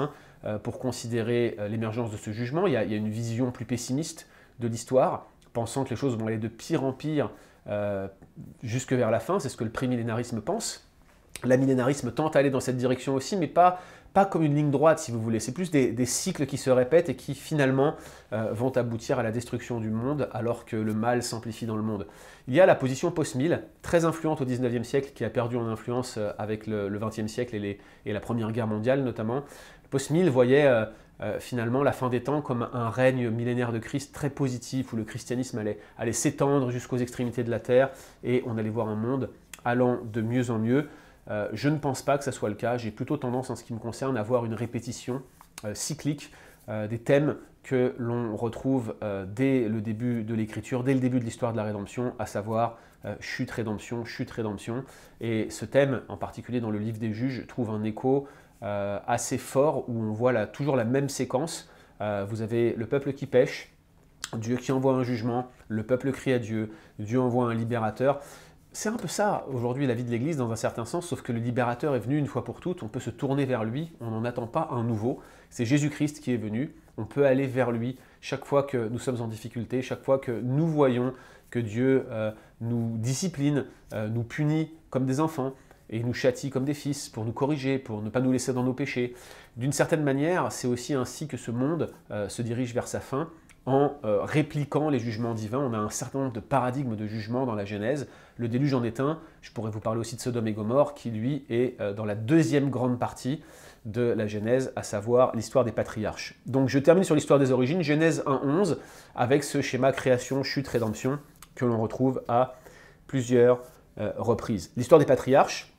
[SPEAKER 1] pour considérer l'émergence de ce jugement. Il y a une vision plus pessimiste de l'histoire, pensant que les choses vont aller de pire en pire jusque vers la fin. C'est ce que le prémillénarisme pense. L'amillénarisme tente à aller dans cette direction aussi, mais pas comme une ligne droite, si vous voulez. C'est plus des cycles qui se répètent et qui, finalement, vont aboutir à la destruction du monde, alors que le mal s'amplifie dans le monde. Il y a la position post-mill, très influente au XIXe siècle, qui a perdu en influence avec le XXe siècle et la Première Guerre mondiale, notamment. Post-mill voyait finalement la fin des temps comme un règne millénaire de Christ très positif, où le christianisme allait s'étendre jusqu'aux extrémités de la terre, et on allait voir un monde allant de mieux en mieux. Je ne pense pas que ça soit le cas. J'ai plutôt tendance, en ce qui me concerne, à voir une répétition cyclique des thèmes que l'on retrouve dès le début de l'écriture, dès le début de l'histoire de la rédemption, à savoir chute, rédemption, chute, rédemption. Et ce thème, en particulier dans le livre des Juges, trouve un écho assez fort, où on voit toujours la même séquence. Vous avez le peuple qui pêche, Dieu qui envoie un jugement, le peuple crie à Dieu, Dieu envoie un libérateur. C'est un peu ça, aujourd'hui, la vie de l'Église, dans un certain sens, sauf que le libérateur est venu une fois pour toutes, on peut se tourner vers lui, on n'en attend pas un nouveau. C'est Jésus-Christ qui est venu, on peut aller vers lui chaque fois que nous sommes en difficulté, chaque fois que nous voyons que Dieu nous discipline, nous punit comme des enfants, et nous châtie comme des fils pour nous corriger, pour ne pas nous laisser dans nos péchés. D'une certaine manière, c'est aussi ainsi que ce monde se dirige vers sa fin, en répliquant les jugements divins. On a un certain nombre de paradigmes de jugement dans la Genèse. Le déluge en est un. Je pourrais vous parler aussi de Sodome et Gomorrhe, qui lui est dans la deuxième grande partie de la Genèse, à savoir l'histoire des patriarches. Donc je termine sur l'histoire des origines, Genèse 1:11, avec ce schéma création, chute, rédemption, que l'on retrouve à plusieurs reprises. L'histoire des patriarches,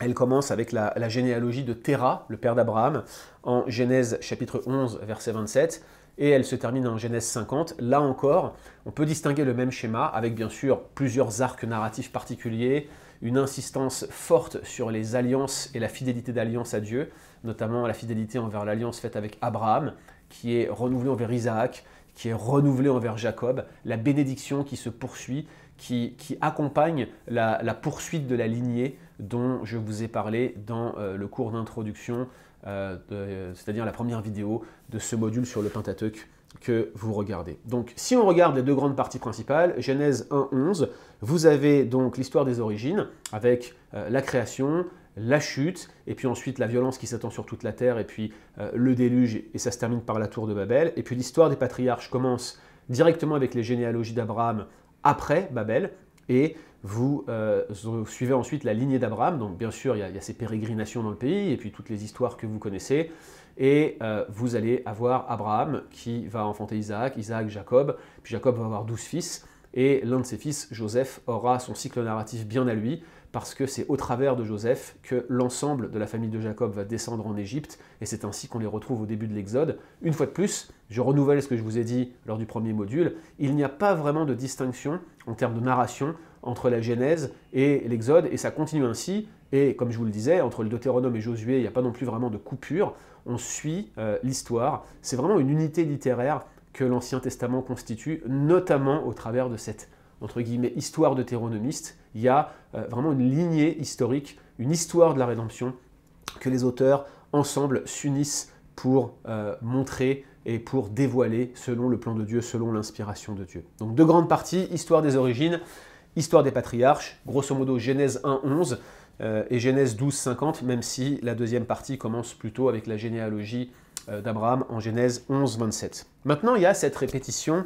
[SPEAKER 1] elle commence avec la généalogie de Téra, le père d'Abraham, en Genèse chapitre 11, verset 27, et elle se termine en Genèse 50. Là encore, on peut distinguer le même schéma, avec bien sûr plusieurs arcs narratifs particuliers, une insistance forte sur les alliances et la fidélité d'alliance à Dieu, notamment la fidélité envers l'alliance faite avec Abraham, qui est renouvelée envers Isaac, qui est renouvelée envers Jacob, la bénédiction qui se poursuit, qui accompagne la poursuite de la lignée dont je vous ai parlé dans le cours d'introduction, c'est-à-dire la première vidéo de ce module sur le Pentateuque que vous regardez. Donc si on regarde les deux grandes parties principales, Genèse 1-11, vous avez donc l'histoire des origines avec la création, la chute, et puis ensuite la violence qui s'étend sur toute la terre, et puis le déluge, et ça se termine par la tour de Babel. Et puis l'histoire des patriarches commence directement avec les généalogies d'Abraham après Babel, et vous suivez ensuite la lignée d'Abraham. Donc bien sûr, il y a ses pérégrinations dans le pays, et puis toutes les histoires que vous connaissez. Et vous allez avoir Abraham qui va enfanter Isaac, Isaac, Jacob, puis Jacob va avoir 12 fils, et l'un de ses fils, Joseph, aura son cycle narratif bien à lui, parce que c'est au travers de Joseph que l'ensemble de la famille de Jacob va descendre en Égypte, et c'est ainsi qu'on les retrouve au début de l'Exode. Une fois de plus, je renouvelle ce que je vous ai dit lors du premier module, il n'y a pas vraiment de distinction en termes de narration entre la Genèse et l'Exode, et ça continue ainsi, et comme je vous le disais, entre le Deutéronome et Josué, il n'y a pas non plus vraiment de coupure, on suit l'histoire, c'est vraiment une unité littéraire que l'Ancien Testament constitue, notamment au travers de cette, entre guillemets, histoire deutéronomiste. Il y a vraiment une lignée historique, une histoire de la rédemption, que les auteurs, ensemble, s'unissent pour montrer et pour dévoiler selon le plan de Dieu, selon l'inspiration de Dieu. Donc deux grandes parties, histoire des origines, histoire des patriarches, grosso modo Genèse 1-11 et Genèse 12-50, même si la deuxième partie commence plutôt avec la généalogie d'Abraham en Genèse 11-27. Maintenant, il y a cette répétition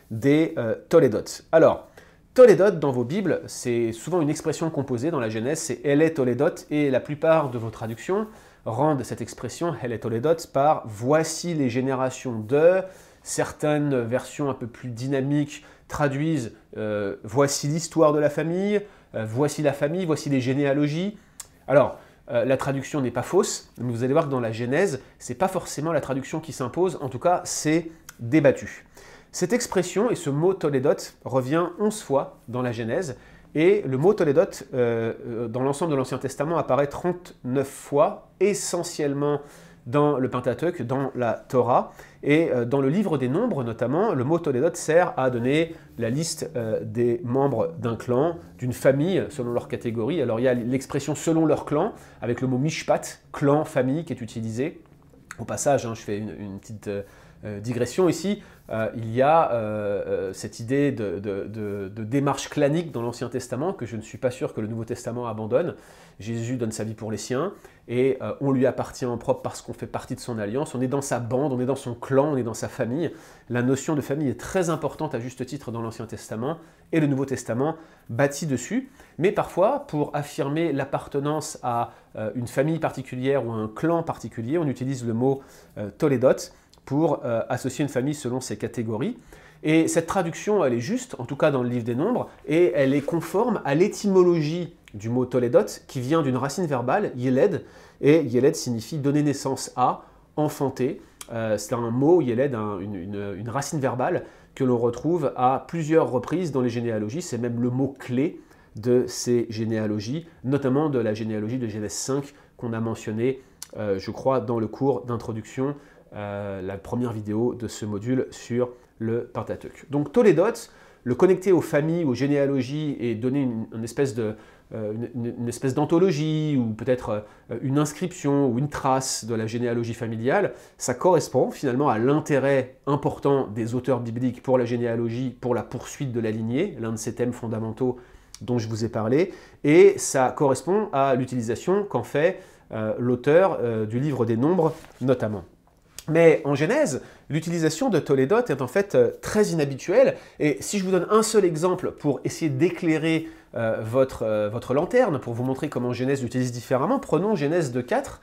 [SPEAKER 1] des Tolédotes. Alors, Tolédote dans vos Bibles, c'est souvent une expression composée dans la Genèse, c'est « Elle est Tolédote » et la plupart de vos traductions rendent cette expression « Elle est Tolédote » par « Voici les générations de ». Certaines versions un peu plus dynamiques traduisent « Voici l'histoire de la famille »,« Voici la famille »,« Voici les généalogies ». Alors, la traduction n'est pas fausse, mais vous allez voir que dans la Genèse, c'est pas forcément la traduction qui s'impose, en tout cas, c'est débattu. Cette expression et ce mot Tolédote revient 11 fois dans la Genèse, et le mot Tolédote, dans l'ensemble de l'Ancien Testament, apparaît 39 fois, essentiellement dans le Pentateuque, dans la Torah, et dans le livre des Nombres notamment, le mot Tolédote sert à donner la liste des membres d'un clan, d'une famille, selon leur catégorie. Alors il y a l'expression selon leur clan, avec le mot mishpat, clan, famille, qui est utilisé. Au passage, je fais une petite digression ici, il y a cette idée de démarche clanique dans l'Ancien Testament que je ne suis pas sûr que le Nouveau Testament abandonne. Jésus donne sa vie pour les siens et on lui appartient en propre parce qu'on fait partie de son alliance, on est dans sa bande, on est dans son clan, on est dans sa famille. La notion de famille est très importante à juste titre dans l'Ancien Testament et le Nouveau Testament bâtit dessus, mais parfois pour affirmer l'appartenance à une famille particulière ou à un clan particulier, on utilise le mot Tolédote pour associer une famille selon ses catégories. Et cette traduction, elle est juste, en tout cas dans le livre des Nombres, et elle est conforme à l'étymologie du mot Tolédote, qui vient d'une racine verbale, Yeled, et Yeled signifie donner naissance à, enfanter. C'est un mot, Yeled, une racine verbale que l'on retrouve à plusieurs reprises dans les généalogies, c'est même le mot clé de ces généalogies, notamment de la généalogie de Genèse 5 qu'on a mentionné, je crois, dans le cours d'introduction, la première vidéo de ce module sur le Pentateuque. Donc Tolédote, le connecter aux familles, aux généalogies et donner une espèce d'anthologie ou peut-être une inscription ou une trace de la généalogie familiale, ça correspond finalement à l'intérêt important des auteurs bibliques pour la généalogie, pour la poursuite de la lignée, l'un de ces thèmes fondamentaux dont je vous ai parlé, et ça correspond à l'utilisation qu'en fait l'auteur du livre des Nombres notamment. Mais en Genèse, l'utilisation de Tolédote est en fait très inhabituelle, et si je vous donne un seul exemple pour essayer d'éclairer votre lanterne, pour vous montrer comment Genèse l'utilise différemment, prenons Genèse 2.4.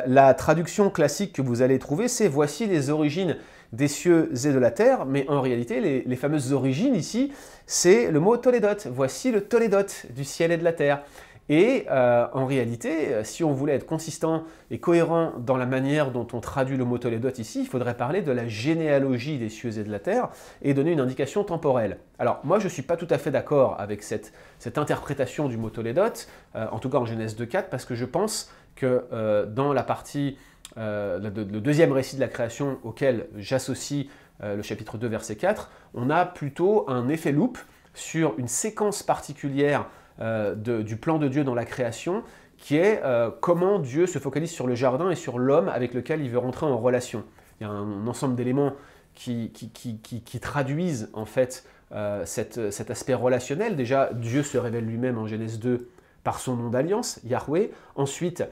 [SPEAKER 1] La traduction classique que vous allez trouver, c'est « Voici les origines des cieux et de la terre », mais en réalité, les fameuses origines ici, c'est le mot Tolédote. Voici le Tolédote du ciel et de la terre. Et en réalité, si on voulait être consistant et cohérent dans la manière dont on traduit le mot Tolédote ici, il faudrait parler de la généalogie des cieux et de la terre et donner une indication temporelle. Alors moi je ne suis pas tout à fait d'accord avec cette interprétation du mot Tolédote, en tout cas en Genèse 2.4, parce que je pense que dans la partie, le deuxième récit de la création auquel j'associe le chapitre 2 verset 4, on a plutôt un effet loupe sur une séquence particulière du plan de Dieu dans la création, qui est comment Dieu se focalise sur le jardin et sur l'homme avec lequel il veut rentrer en relation. Il y a un ensemble d'éléments qui traduisent en fait cet aspect relationnel. Déjà, Dieu se révèle lui-même en Genèse 2 par son nom d'alliance, Yahweh. Ensuite,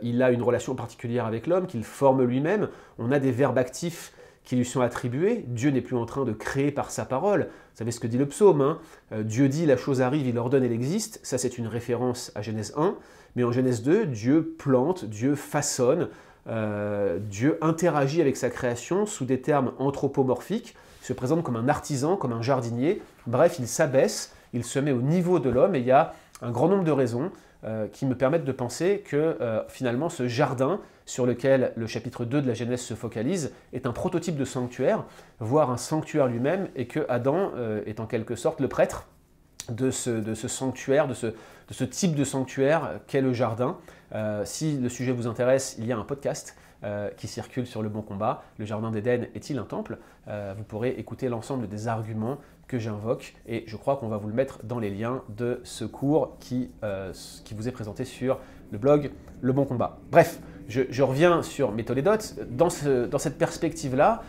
[SPEAKER 1] il a une relation particulière avec l'homme qu'il forme lui-même. On a des verbes actifs qui lui sont attribués. Dieu n'est plus en train de créer par sa parole. Vous savez ce que dit le psaume, hein. Dieu dit, la chose arrive, il ordonne, elle existe. Ça, c'est une référence à Genèse 1. Mais en Genèse 2, Dieu plante, Dieu façonne, Dieu interagit avec sa création sous des termes anthropomorphiques. Il se présente comme un artisan, comme un jardinier. Bref, il s'abaisse, il se met au niveau de l'homme et il y a un grand nombre de raisons qui me permettent de penser que finalement ce jardin sur lequel le chapitre 2 de la Genèse se focalise est un prototype de sanctuaire, voire un sanctuaire lui-même, et que Adam est en quelque sorte le prêtre de ce sanctuaire, de ce type de sanctuaire qu'est le jardin. Si le sujet vous intéresse, il y a un podcast qui circule sur Le Bon Combat. Le jardin d'Éden est-il un temple? Vous pourrez écouter l'ensemble des arguments que j'invoque et je crois qu'on va vous le mettre dans les liens de ce cours qui vous est présenté sur le blog Le Bon Combat. Bref, je reviens sur mes tolédotes. Dans cette perspective-là,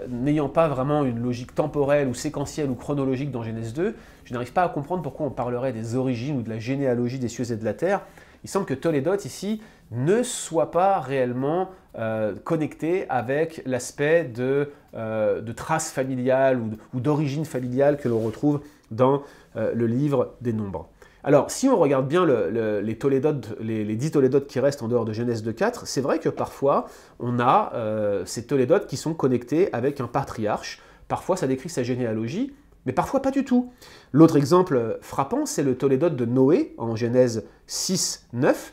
[SPEAKER 1] n'ayant pas vraiment une logique temporelle ou séquentielle ou chronologique dans Genèse 2, je n'arrive pas à comprendre pourquoi on parlerait des origines ou de la généalogie des cieux et de la terre. Il semble que tolédote ici ne soit pas réellement connecté avec l'aspect de traces familiales ou d'origine familiale que l'on retrouve dans le livre des Nombres. Alors, si on regarde bien les 10 tolédotes qui restent en dehors de Genèse 2.4, c'est vrai que parfois, on a ces tolédotes qui sont connectés avec un patriarche. Parfois, ça décrit sa généalogie, mais parfois pas du tout. L'autre exemple frappant, c'est le tolédote de Noé, en Genèse 6.9.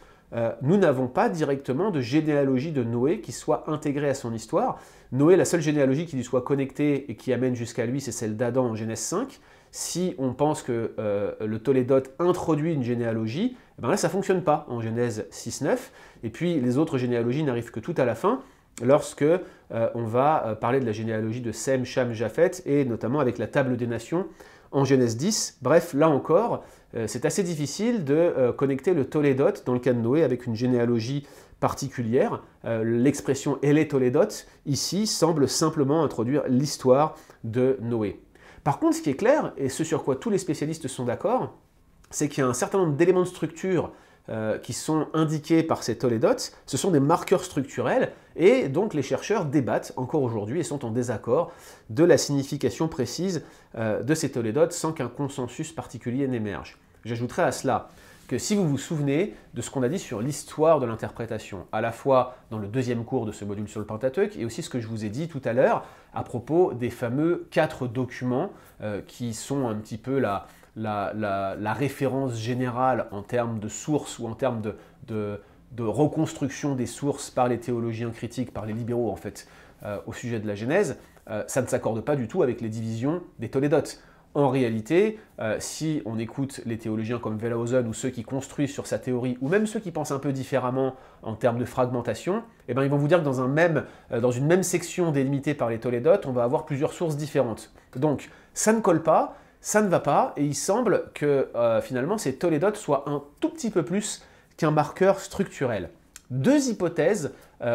[SPEAKER 1] Nous n'avons pas directement de généalogie de Noé qui soit intégrée à son histoire. Noé, la seule généalogie qui lui soit connectée et qui amène jusqu'à lui, c'est celle d'Adam en Genèse 5. Si on pense que le tolédote introduit une généalogie, eh ben là ça ne fonctionne pas en Genèse 6.9. Et puis les autres généalogies n'arrivent que tout à la fin, lorsque on va parler de la généalogie de Sem, Cham, Japheth, et notamment avec la table des nations en Genèse 10. Bref, là encore, c'est assez difficile de connecter le tolédote dans le cas de Noé avec une généalogie particulière. L'expression « elle est tolédote » ici semble simplement introduire l'histoire de Noé. Par contre, ce qui est clair, et ce sur quoi tous les spécialistes sont d'accord, c'est qu'il y a un certain nombre d'éléments de structure qui sont indiqués par ces tolédotes. Ce sont des marqueurs structurels, et donc les chercheurs débattent encore aujourd'hui et sont en désaccord de la signification précise de ces tolédotes sans qu'un consensus particulier n'émerge. J'ajouterai à cela que si vous vous souvenez de ce qu'on a dit sur l'histoire de l'interprétation, à la fois dans le deuxième cours de ce module sur le Pentateuque, et aussi ce que je vous ai dit tout à l'heure à propos des fameux 4 documents qui sont un petit peu la référence générale en termes de sources ou en termes de reconstruction des sources par les théologiens critiques, par les libéraux en fait, au sujet de la Genèse, ça ne s'accorde pas du tout avec les divisions des tolédotes. En réalité, si on écoute les théologiens comme Wellhausen ou ceux qui construisent sur sa théorie, ou même ceux qui pensent un peu différemment en termes de fragmentation, eh ben, ils vont vous dire que dans une même section délimitée par les tolédotes, on va avoir plusieurs sources différentes. Donc, ça ne colle pas, ça ne va pas, et il semble que finalement ces tolédotes soient un tout petit peu plus qu'un marqueur structurel. 2 hypothèses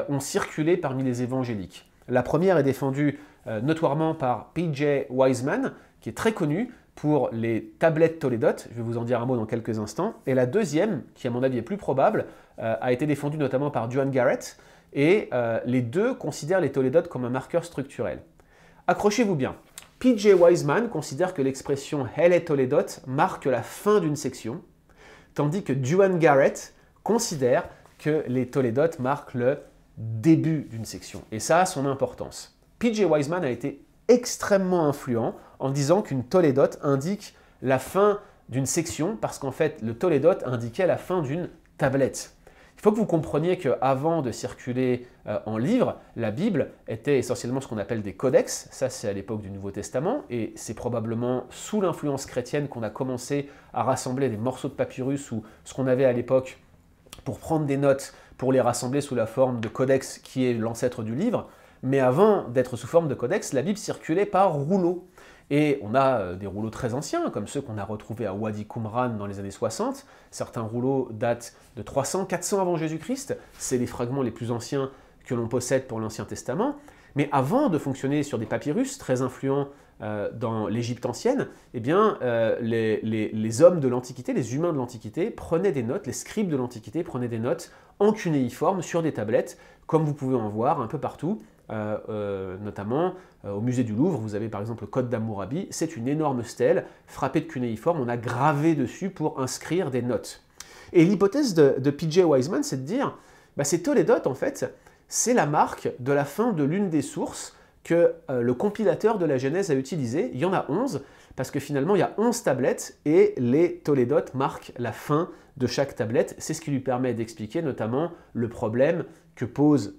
[SPEAKER 1] ont circulé parmi les évangéliques. La première est défendue notoirement par P.J. Wiseman, qui est très connu pour les tablettes tolédotes, je vais vous en dire un mot dans quelques instants, et la deuxième, qui à mon avis est plus probable, a été défendue notamment par Duane Garrett, et les deux considèrent les tolédotes comme un marqueur structurel. Accrochez-vous bien. P.J. Wiseman considère que l'expression « elle est tolédote » marque la fin d'une section, tandis que Duane Garrett considère que les tolédotes marquent le début d'une section. Et ça a son importance. P.J. Wiseman a été extrêmement influent en disant qu'une tolédote indique la fin d'une section parce qu'en fait, le tolédote indiquait la fin d'une tablette. Il faut que vous compreniez qu'avant de circuler en livre, la Bible était essentiellement ce qu'on appelle des codex. Ça, c'est à l'époque du Nouveau Testament et c'est probablement sous l'influence chrétienne qu'on a commencé à rassembler des morceaux de papyrus ou ce qu'on avait à l'époque pour prendre des notes, pour les rassembler sous la forme de codex qui est l'ancêtre du livre. Mais avant d'être sous forme de codex, la Bible circulait par rouleau. Et on a des rouleaux très anciens, comme ceux qu'on a retrouvés à Wadi Qumran dans les années 60. Certains rouleaux datent de 300, 400 avant Jésus-Christ. C'est les fragments les plus anciens que l'on possède pour l'Ancien Testament. Mais avant de fonctionner sur des papyrus très influents dans l'Égypte ancienne, eh bien, les hommes de l'Antiquité, les humains de l'Antiquité, prenaient des notes, les scribes de l'Antiquité prenaient des notes en cunéiforme sur des tablettes, comme vous pouvez en voir un peu partout, notamment au musée du Louvre. Vous avez par exemple le Code d'Hammurabi, c'est une énorme stèle frappée de cunéiforme, on a gravé dessus pour inscrire des notes. Et l'hypothèse de P.J. Wiseman, c'est de dire, ces tolédotes, en fait, c'est la marque de la fin de l'une des sources que le compilateur de la Genèse a utilisé. Il y en a 11, parce que finalement, il y a 11 tablettes, et les tolédotes marquent la fin de chaque tablette. C'est ce qui lui permet d'expliquer notamment le problème que pose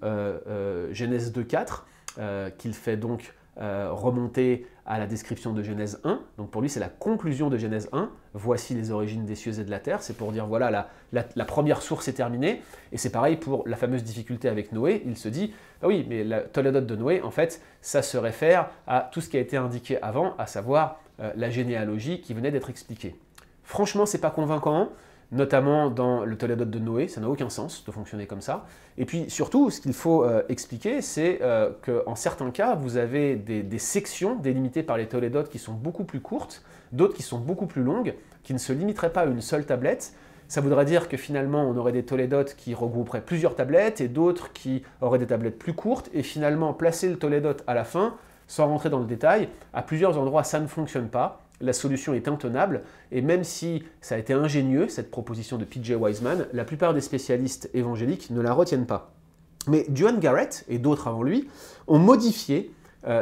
[SPEAKER 1] Genèse 2.4, qu'il fait donc remonter à la description de Genèse 1. Donc pour lui, c'est la conclusion de Genèse 1. Voici les origines des cieux et de la terre. C'est pour dire, voilà, la première source est terminée. Et c'est pareil pour la fameuse difficulté avec Noé. Il se dit, ah oui, mais la Tolédote de Noé, en fait, ça se réfère à tout ce qui a été indiqué avant, à savoir la généalogie qui venait d'être expliquée. Franchement, c'est pas convaincant, notamment dans le Tolédote de Noé, ça n'a aucun sens de fonctionner comme ça. Et puis surtout, ce qu'il faut expliquer, c'est qu'en certains cas, vous avez des sections délimitées par les Tolédotes qui sont beaucoup plus courtes, d'autres qui sont beaucoup plus longues, qui ne se limiteraient pas à une seule tablette. Ça voudrait dire que finalement, on aurait des Tolédotes qui regrouperaient plusieurs tablettes et d'autres qui auraient des tablettes plus courtes, et finalement, placer le Tolédote à la fin, sans rentrer dans le détail, à plusieurs endroits, ça ne fonctionne pas. La solution est intenable, et même si ça a été ingénieux, cette proposition de P.J. Wiseman, la plupart des spécialistes évangéliques ne la retiennent pas. Mais Duane Garrett, et d'autres avant lui, ont modifié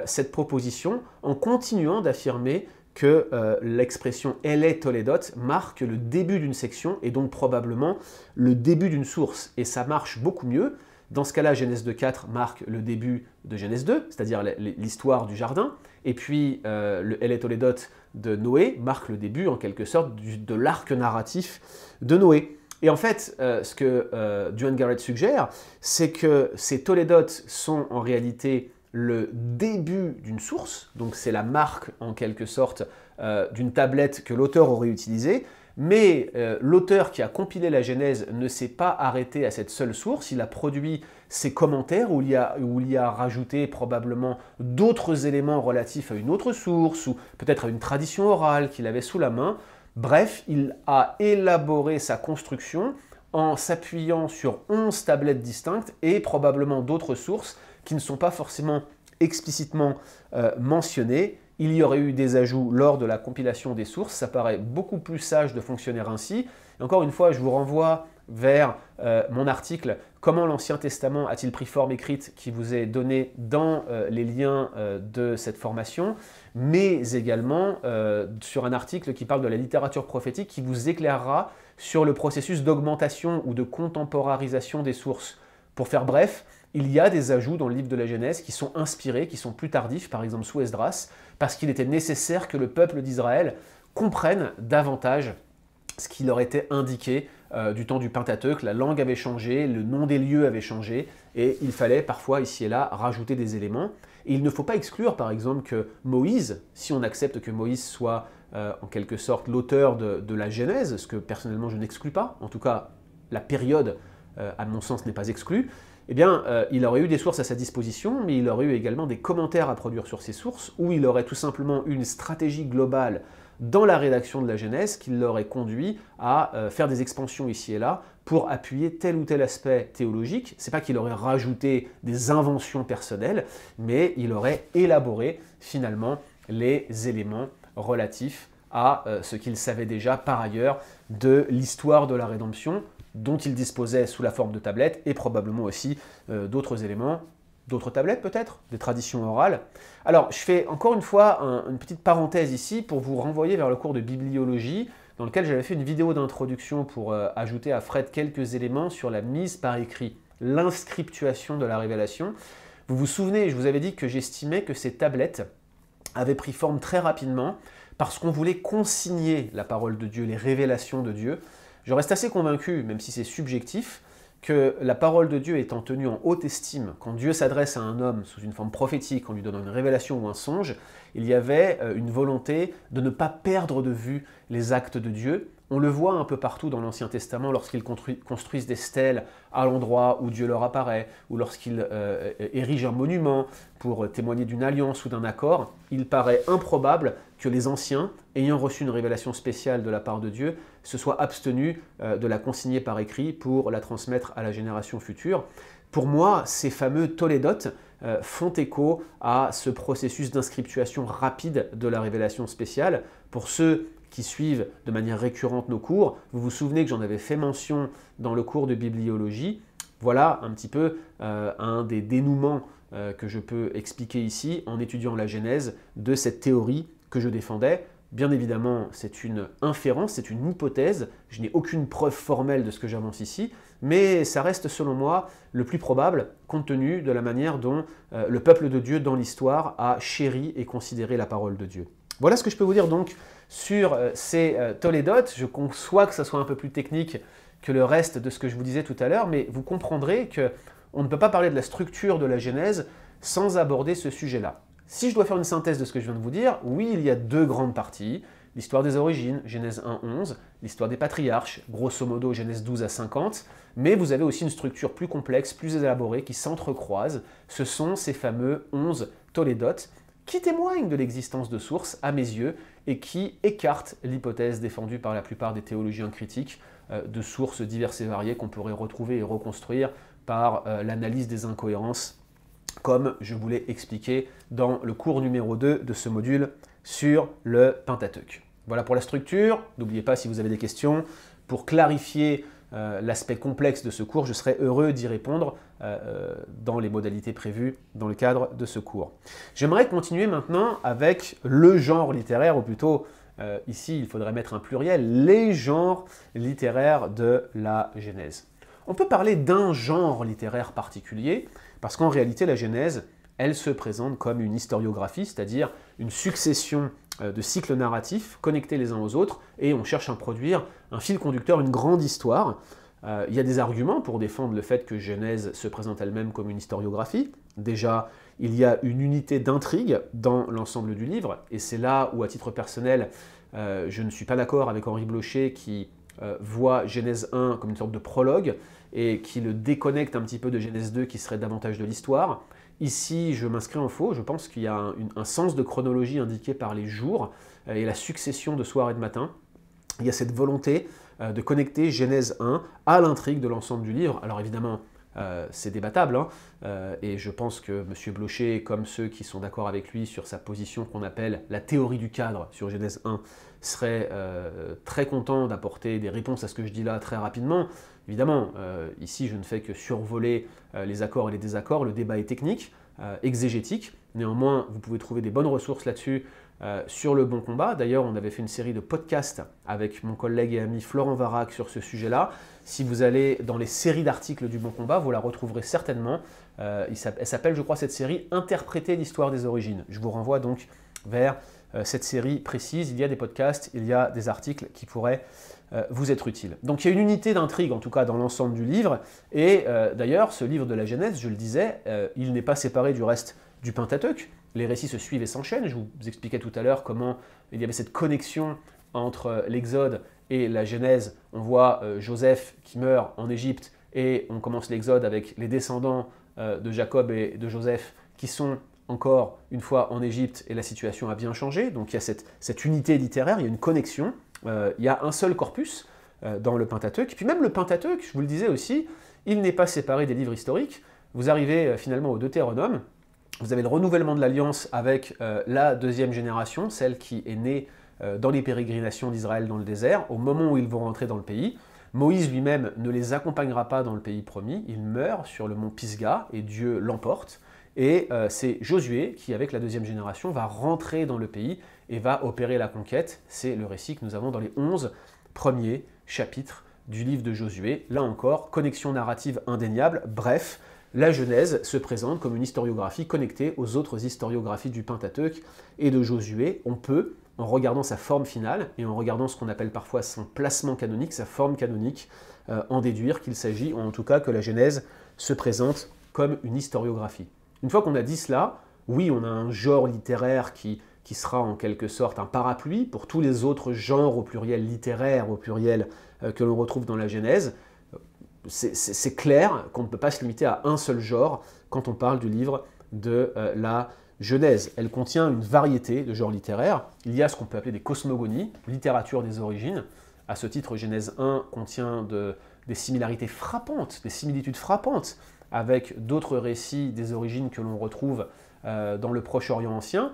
[SPEAKER 1] cette proposition en continuant d'affirmer que l'expression « elle est Tolédote » marque le début d'une section, et donc probablement le début d'une source. Et ça marche beaucoup mieux. Dans ce cas-là, Genèse 2.4 marque le début de Genèse 2, c'est-à-dire l'histoire du jardin, et puis le Elle est Tolédote de Noé marque le début, en quelque sorte, de l'arc narratif de Noé. Et en fait, ce que Duane Garrett suggère, c'est que ces Tolédotes sont en réalité le début d'une source, donc c'est la marque, en quelque sorte, d'une tablette que l'auteur aurait utilisée, mais l'auteur qui a compilé la Genèse ne s'est pas arrêté à cette seule source, il a produit ses commentaires où il y a rajouté probablement d'autres éléments relatifs à une autre source, ou peut-être à une tradition orale qu'il avait sous la main. Bref, il a élaboré sa construction en s'appuyant sur 11 tablettes distinctes et probablement d'autres sources qui ne sont pas forcément explicitement mentionnées. Il y aurait eu des ajouts lors de la compilation des sources, ça paraît beaucoup plus sage de fonctionner ainsi. Et encore une fois, je vous renvoie vers mon article « Comment l'Ancien Testament a-t-il pris forme écrite » qui vous est donné dans les liens de cette formation, mais également sur un article qui parle de la littérature prophétique qui vous éclairera sur le processus d'augmentation ou de contemporarisation des sources. Pour faire bref, il y a des ajouts dans le livre de la Genèse qui sont inspirés, qui sont plus tardifs, par exemple sous Esdras, parce qu'il était nécessaire que le peuple d'Israël comprenne davantage ce qui leur était indiqué du temps du Pentateuque. La langue avait changé, le nom des lieux avait changé, et il fallait parfois ici et là rajouter des éléments. Et il ne faut pas exclure par exemple que Moïse, si on accepte que Moïse soit en quelque sorte l'auteur de la Genèse, ce que personnellement je n'exclus pas, en tout cas la période à mon sens n'est pas exclue, eh bien, il aurait eu des sources à sa disposition, mais il aurait eu également des commentaires à produire sur ces sources, ou il aurait tout simplement eu une stratégie globale dans la rédaction de la Genèse qui l'aurait conduit à faire des expansions ici et là pour appuyer tel ou tel aspect théologique. C'est pas qu'il aurait rajouté des inventions personnelles, mais il aurait élaboré finalement les éléments relatifs à ce qu'il savait déjà par ailleurs de l'histoire de la rédemption, dont il disposait sous la forme de tablettes, et probablement aussi d'autres éléments, d'autres tablettes peut-être, des traditions orales. Alors, je fais encore une fois une petite parenthèse ici pour vous renvoyer vers le cours de bibliologie, dans lequel j'avais fait une vidéo d'introduction pour ajouter à Fred quelques éléments sur la mise par écrit, l'inscriptuation de la révélation. Vous vous souvenez, je vous avais dit que j'estimais que ces tablettes avaient pris forme très rapidement parce qu'on voulait consigner la parole de Dieu, les révélations de Dieu. Je reste assez convaincu, même si c'est subjectif, que la parole de Dieu étant tenue en haute estime, quand Dieu s'adresse à un homme sous une forme prophétique, en lui donnant une révélation ou un songe, il y avait une volonté de ne pas perdre de vue les actes de Dieu. On le voit un peu partout dans l'Ancien Testament lorsqu'ils construisent des stèles à l'endroit où Dieu leur apparaît, ou lorsqu'ils érigent un monument pour témoigner d'une alliance ou d'un accord. Il paraît improbable que les anciens, ayant reçu une révélation spéciale de la part de Dieu, se soient abstenus de la consigner par écrit pour la transmettre à la génération future. Pour moi, ces fameux tolédotes font écho à ce processus d'inscriptuation rapide de la révélation spéciale. Pour ceux qui suivent de manière récurrente nos cours, vous vous souvenez que j'en avais fait mention dans le cours de bibliologie. Voilà un petit peu un des dénouements que je peux expliquer ici en étudiant la genèse de cette théorie que je défendais. Bien évidemment, c'est une inférence, c'est une hypothèse, je n'ai aucune preuve formelle de ce que j'avance ici, mais ça reste selon moi le plus probable compte tenu de la manière dont le peuple de Dieu dans l'histoire a chéri et considéré la parole de Dieu. Voilà ce que je peux vous dire donc sur ces tolédotes. Je conçois que ça soit un peu plus technique que le reste de ce que je vous disais tout à l'heure, mais vous comprendrez qu'on ne peut pas parler de la structure de la Genèse sans aborder ce sujet-là. Si je dois faire une synthèse de ce que je viens de vous dire, oui, il y a deux grandes parties. L'histoire des origines, Genèse 1-11, l'histoire des patriarches, grosso modo Genèse 12 à 50, mais vous avez aussi une structure plus complexe, plus élaborée, qui s'entrecroise. Ce sont ces fameux 11 tolédotes, qui témoignent de l'existence de sources, à mes yeux, et qui écartent l'hypothèse défendue par la plupart des théologiens critiques de sources diverses et variées qu'on pourrait retrouver et reconstruire par l'analyse des incohérences, comme je vous l'ai expliqué dans le cours numéro 2 de ce module sur le Pentateuque. Voilà pour la structure. N'oubliez pas, si vous avez des questions, pour clarifier l'aspect complexe de ce cours, je serai heureux d'y répondre dans les modalités prévues dans le cadre de ce cours. J'aimerais continuer maintenant avec le genre littéraire, ou plutôt, ici il faudrait mettre un pluriel, les genres littéraires de la Genèse. On peut parler d'un genre littéraire particulier, parce qu'en réalité la Genèse, elle se présente comme une historiographie, c'est-à-dire une succession de cycles narratifs connectés les uns aux autres, et on cherche à produire un fil conducteur, une grande histoire. Il y a des arguments pour défendre le fait que Genèse se présente elle-même comme une historiographie. Déjà, il y a une unité d'intrigue dans l'ensemble du livre, et c'est là où, à titre personnel, je ne suis pas d'accord avec Henri Blocher qui voit Genèse 1 comme une sorte de prologue, et qui le déconnecte un petit peu de Genèse 2 qui serait davantage de l'histoire. Ici, je m'inscris en faux, je pense qu'il y a un sens de chronologie indiqué par les jours et la succession de soir et de matin. Il y a cette volonté de connecter Genèse 1 à l'intrigue de l'ensemble du livre. Alors évidemment, c'est débattable, hein, et je pense que M. Blocher, comme ceux qui sont d'accord avec lui sur sa position qu'on appelle la théorie du cadre sur Genèse 1, serait très content d'apporter des réponses à ce que je dis là très rapidement. Évidemment, ici je ne fais que survoler les accords et les désaccords, le débat est technique, exégétique, néanmoins vous pouvez trouver des bonnes ressources là-dessus sur Le Bon Combat. D'ailleurs, on avait fait une série de podcasts avec mon collègue et ami Florent Varac sur ce sujet-là. Si vous allez dans les séries d'articles du Bon Combat, vous la retrouverez certainement. Elle s'appelle, je crois, cette série « Interpréter l'histoire des origines ». Je vous renvoie donc vers cette série précise. Il y a des podcasts, il y a des articles qui pourraient vous être utiles. Donc il y a une unité d'intrigue, en tout cas dans l'ensemble du livre. Et d'ailleurs, ce livre de la Genèse, je le disais, il n'est pas séparé du reste du Pentateuque. Les récits se suivent et s'enchaînent. Je vous expliquais tout à l'heure comment il y avait cette connexion entre l'Exode et la Genèse. On voit Joseph qui meurt en Égypte et on commence l'Exode avec les descendants de Jacob et de Joseph qui sont encore une fois en Égypte et la situation a bien changé. Donc il y a cette unité littéraire, il y a une connexion. Il y a un seul corpus dans le Pentateuque. Et puis même le Pentateuque, je vous le disais aussi, il n'est pas séparé des livres historiques. Vous arrivez finalement au Deutéronome. Vous avez le renouvellement de l'alliance avec la deuxième génération, celle qui est née dans les pérégrinations d'Israël dans le désert, au moment où ils vont rentrer dans le pays. Moïse lui-même ne les accompagnera pas dans le pays promis, il meurt sur le mont Pisgah et Dieu l'emporte. Et c'est Josué qui, avec la deuxième génération, va rentrer dans le pays et va opérer la conquête. C'est le récit que nous avons dans les 11 premiers chapitres du livre de Josué. Là encore, connexion narrative indéniable, bref, la Genèse se présente comme une historiographie connectée aux autres historiographies du Pentateuque et de Josué. On peut, en regardant sa forme finale et en regardant ce qu'on appelle parfois son placement canonique, sa forme canonique, en déduire qu'il s'agit, ou en tout cas que la Genèse se présente comme une historiographie. Une fois qu'on a dit cela, oui, on a un genre littéraire qui qui sera en quelque sorte un parapluie pour tous les autres genres au pluriel littéraire, au pluriel que l'on retrouve dans la Genèse. C'est clair qu'on ne peut pas se limiter à un seul genre quand on parle du livre de la Genèse. Elle contient une variété de genres littéraires. Il y a ce qu'on peut appeler des cosmogonies, littérature des origines. À ce titre, Genèse 1 contient des similarités frappantes, des similitudes frappantes avec d'autres récits des origines que l'on retrouve dans le Proche-Orient ancien.